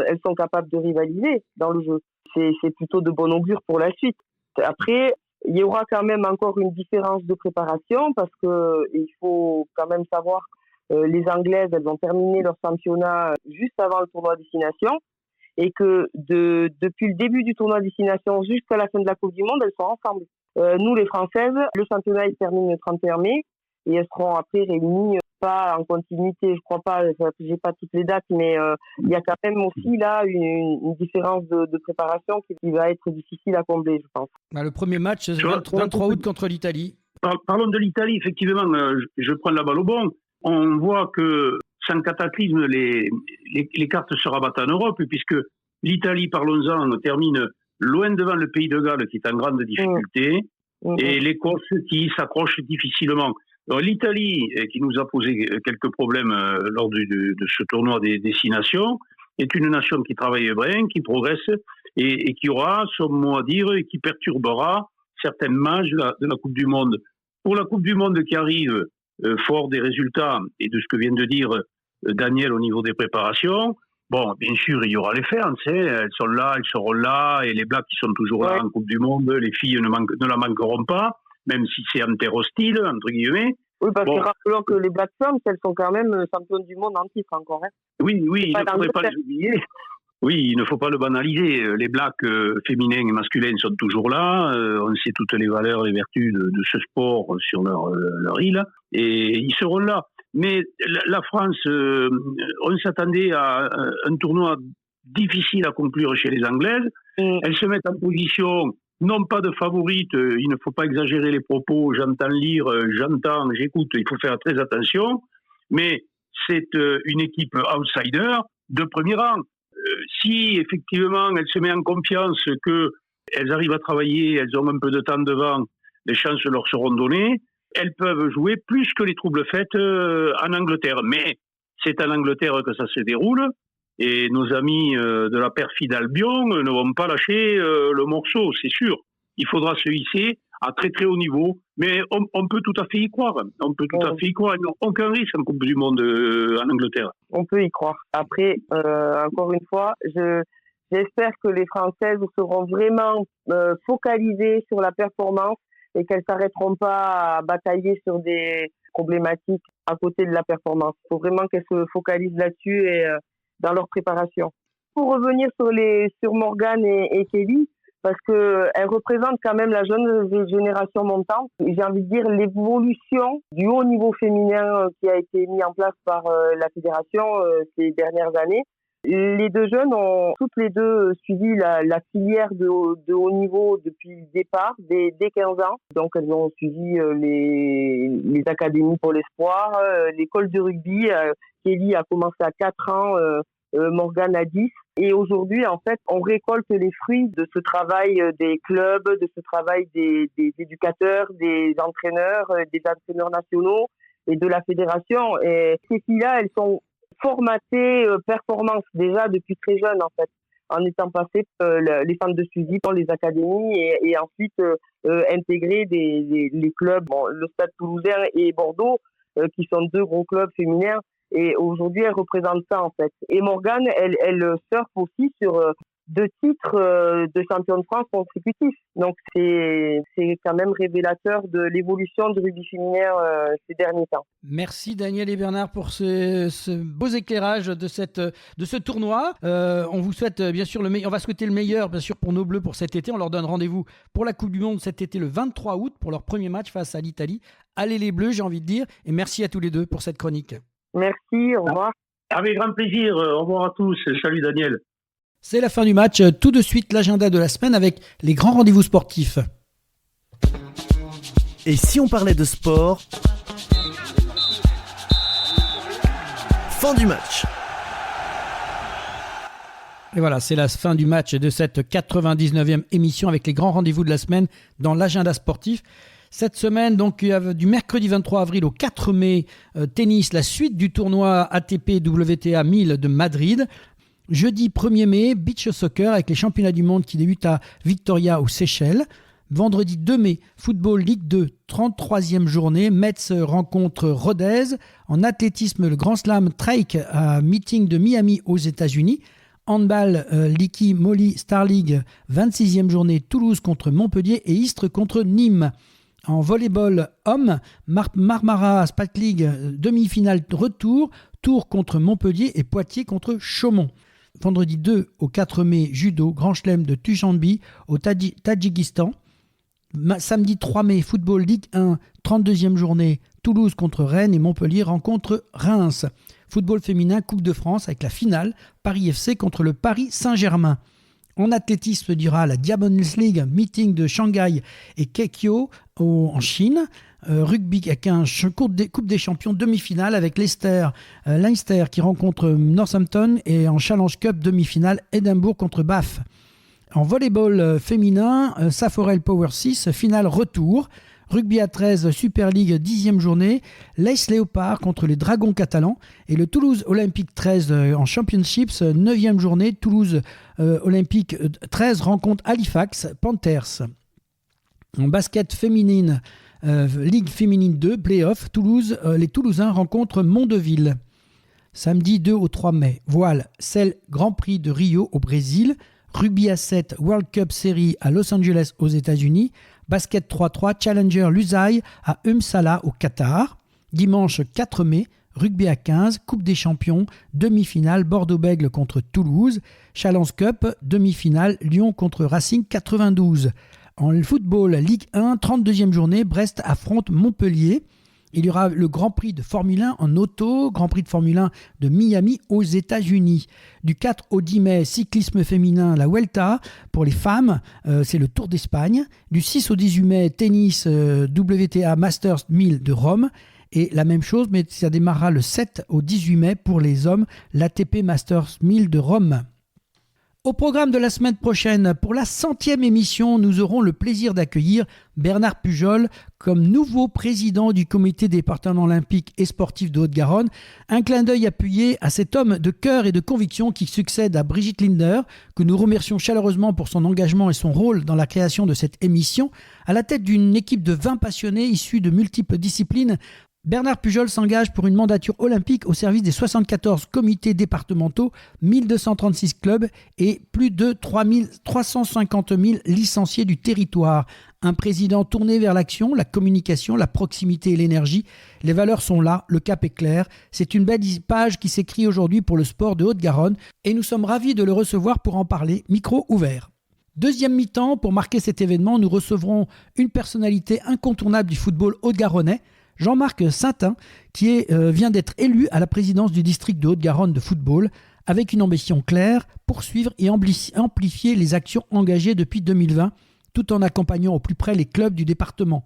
elles sont capables de rivaliser dans le jeu. C'est plutôt de bon augure pour la suite. Après, il y aura quand même encore une différence de préparation parce que il faut quand même savoir les Anglaises, elles ont terminé leur championnat juste avant le tournoi destination et que depuis le début du tournoi destination jusqu'à la fin de la Coupe du Monde, elles sont ensemble. Nous, les Françaises, le championnat il termine le 31 mai. Et elles seront après réunies, pas en continuité, je crois pas, j'ai pas toutes les dates, mais il y a quand même aussi là une différence de préparation qui va être difficile à combler, je pense. Le premier match, c'est le 23 août contre l'Italie. Parlons de l'Italie, effectivement, je prends la balle au bon. On voit que sans cataclysme, les cartes se rabattent en Europe, puisque l'Italie, parlons-en, termine loin devant le Pays de Galles, qui est en grande difficulté, et l'Écosse qui s'accroche difficilement. Alors, l'Italie, qui nous a posé quelques problèmes lors de ce tournoi des destinations, est une nation qui travaille bien, qui progresse et qui aura son mot à dire et qui perturbera certaines mages de la Coupe du Monde. Pour la Coupe du Monde qui arrive, fort des résultats et de ce que vient de dire Daniel au niveau des préparations, bon, bien sûr, il y aura les fans, elles sont là, elles seront là, et les Blacks qui sont toujours là en Coupe du Monde, les filles ne la manqueront pas, même si c'est en terre hostile, entre guillemets. Oui, parce que rappelons que les Black Femmes, elles sont quand même championnes du monde en titre encore. Hein. Oui, il ne faudrait pas les oublier. Oui, il ne faut pas le banaliser. Les Blacks féminins et masculins sont toujours là. On sait toutes les valeurs et vertus de ce sport sur leur île. Et ils seront là. Mais la France, on s'attendait à un tournoi difficile à conclure chez les Anglaises. Elles se mettent en position... non pas de favorite, il ne faut pas exagérer les propos, j'entends lire, j'écoute, il faut faire très attention, mais c'est une équipe outsider de premier rang. Si effectivement elle se met en confiance qu'elles arrivent à travailler, elles ont un peu de temps devant, les chances leur seront données, elles peuvent jouer plus que les troubles faits en Angleterre. Mais c'est en Angleterre que ça se déroule. Et nos amis de la perfide Albion ne vont pas lâcher le morceau, c'est sûr. Il faudra se hisser à très très haut niveau, mais on peut tout à fait y croire. On peut tout à fait y croire. Il n'y a aucun risque en Coupe du Monde en Angleterre. On peut y croire. Après, encore une fois, j'espère que les Françaises seront vraiment focalisées sur la performance et qu'elles ne s'arrêteront pas à batailler sur des problématiques à côté de la performance. Il faut vraiment qu'elles se focalisent là-dessus et dans leur préparation. Pour revenir sur Morgane et Kelly, parce que elle représente quand même la jeune génération montante. J'ai envie de dire l'évolution du haut niveau féminin qui a été mis en place par la fédération ces dernières années. Les deux jeunes ont toutes les deux suivi la filière de haut niveau depuis le départ, dès 15 ans. Donc elles ont suivi les académies pour l'espoir, l'école de rugby. Kelly a commencé à 4 ans, Morgane à 10. Et aujourd'hui, en fait, on récolte les fruits de ce travail des clubs, de ce travail des éducateurs, des entraîneurs nationaux et de la fédération. Et ces filles-là, elles sont formatées performance déjà depuis très jeunes, en fait, en étant passées les centres de suivi dans les académies et ensuite intégrer les clubs, le Stade Toulousain et Bordeaux, qui sont deux gros clubs féminins. Et aujourd'hui, elle représente ça, en fait. Et Morgane, elle surfe aussi sur 2 titres de champion de France consécutifs. Donc, c'est quand même révélateur de l'évolution du rugby féminin ces derniers temps. Merci Daniel et Bernard pour ce beaux éclairages de ce tournoi. On vous souhaite bien sûr le meilleur. On va souhaiter le meilleur bien sûr pour nos Bleus pour cet été. On leur donne rendez-vous pour la Coupe du Monde cet été le 23 août pour leur premier match face à l'Italie. Allez les Bleus, j'ai envie de dire. Et merci à tous les deux pour cette chronique. Merci, au revoir. Avec grand plaisir, au revoir à tous. Salut Daniel. C'est la fin du match. Tout de suite, l'agenda de la semaine avec les grands rendez-vous sportifs. Et si on parlait de sport? Fin du match. Et voilà, c'est la fin du match de cette 99e émission avec les grands rendez-vous de la semaine dans l'agenda sportif. Cette semaine, donc, il y a du mercredi 23 avril au 4 mai, tennis, la suite du tournoi ATP WTA 1000 de Madrid. Jeudi 1er mai, beach soccer avec les championnats du monde qui débutent à Victoria aux Seychelles. Vendredi 2 mai, football Ligue 2, 33e journée. Metz rencontre Rodez. En athlétisme, le Grand Slam Trike à meeting de Miami aux États-Unis. Handball, Licky Molly Star League, 26e journée. Toulouse contre Montpellier et Istres contre Nîmes. En volleyball homme, Marmara Spat League, demi-finale retour. Tours contre Montpellier et Poitiers contre Chaumont. Vendredi 2 au 4 mai, judo, Grand Chelem de Dushanbe au Tadjikistan. Samedi 3 mai, football Ligue 1, 32e journée, Toulouse contre Rennes et Montpellier rencontre Reims. Football féminin, Coupe de France avec la finale, Paris FC contre le Paris Saint-Germain. En athlétisme, dira la Diamonds League, meeting de Shanghai et Keikyo en Chine. Rugby avec un Coupe des Champions demi-finale avec Leinster qui rencontre Northampton et en Challenge Cup demi-finale Édimbourg contre Bath. En volleyball féminin, Saforel Power 6, finale retour. Rugby à 13, Super League 10e journée, Leith Léopard contre les Dragons catalans et le Toulouse Olympique 13 en Championships, 9e journée, Toulouse Olympique 13 rencontre Halifax Panthers. En basket féminine, Ligue féminine 2, Playoff, les Toulousains rencontrent Mondeville. Samedi 2 au 3 mai, voile, Celle Grand Prix de Rio au Brésil, Rugby à 7, World Cup Series à Los Angeles aux États-Unis, Basket 3-3, Challenger Lusail à Umsala au Qatar. Dimanche 4 mai, Rugby à 15, Coupe des Champions, demi-finale Bordeaux-Bègles contre Toulouse. Challenge Cup, demi-finale Lyon contre Racing 92. En football, Ligue 1, 32e journée, Brest affronte Montpellier. Il y aura le Grand Prix de Formule 1 en auto, Grand Prix de Formule 1 de Miami aux États-Unis. Du 4 au 10 mai, cyclisme féminin, la Vuelta. Pour les femmes, c'est le Tour d'Espagne. Du 6 au 18 mai, tennis, WTA Masters 1000 de Rome. Et la même chose, mais ça démarrera le 7 au 18 mai pour les hommes, l'ATP Masters 1000 de Rome. Au programme de la semaine prochaine, pour la 100e émission, nous aurons le plaisir d'accueillir Bernard Pujol comme nouveau président du comité département olympique et sportif de Haute-Garonne. Un clin d'œil appuyé à cet homme de cœur et de conviction qui succède à Brigitte Linder, que nous remercions chaleureusement pour son engagement et son rôle dans la création de cette émission. À la tête d'une équipe de 20 passionnés issus de multiples disciplines, Bernard Pujol s'engage pour une mandature olympique au service des 74 comités départementaux, 1236 clubs et plus de 350 000 licenciés du territoire. Un président tourné vers l'action, la communication, la proximité et l'énergie. Les valeurs sont là, le cap est clair. C'est une belle page qui s'écrit aujourd'hui pour le sport de Haute-Garonne et nous sommes ravis de le recevoir pour en parler. Micro ouvert. Deuxième mi-temps, pour marquer cet événement, nous recevrons une personnalité incontournable du football haut-de-garonnais, Jean-Marc Saintin, qui vient d'être élu à la présidence du district de Haute-Garonne de football, avec une ambition claire, poursuivre et amplifier les actions engagées depuis 2020, tout en accompagnant au plus près les clubs du département.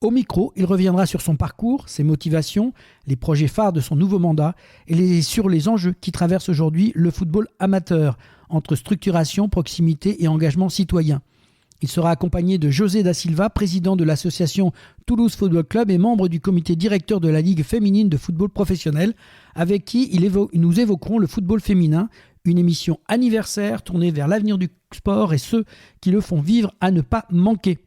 Au micro, il reviendra sur son parcours, ses motivations, les projets phares de son nouveau mandat et sur les enjeux qui traversent aujourd'hui le football amateur, entre structuration, proximité et engagement citoyen. Il sera accompagné de José da Silva, président de l'association Toulouse Football Club et membre du comité directeur de la Ligue féminine de football professionnel, avec qui nous évoquerons le football féminin, une émission anniversaire tournée vers l'avenir du sport et ceux qui le font vivre à ne pas manquer.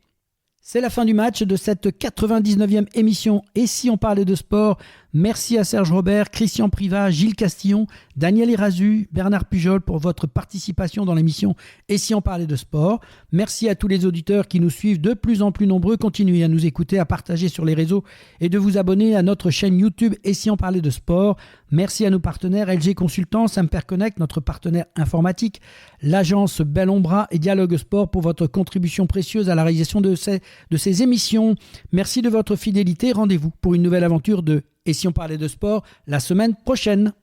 C'est la fin du match de cette 99e émission. Et si on parlait de sport, merci à Serge Robert, Christian Privat, Gilles Castillon, Daniel Irazu, Bernard Pujol pour votre participation dans l'émission Et si on parlait de sport. Merci à tous les auditeurs qui nous suivent de plus en plus nombreux. Continuez à nous écouter, à partager sur les réseaux et de vous abonner à notre chaîne YouTube Et si on parlait de sport. Merci à nos partenaires LG Consultants, Samperconnect, notre partenaire informatique, l'agence Bellombra et Dialogue Sport pour votre contribution précieuse à la réalisation de ces émissions. Merci de votre fidélité. Rendez-vous pour une nouvelle aventure de Et si on parlait de sport la semaine prochaine.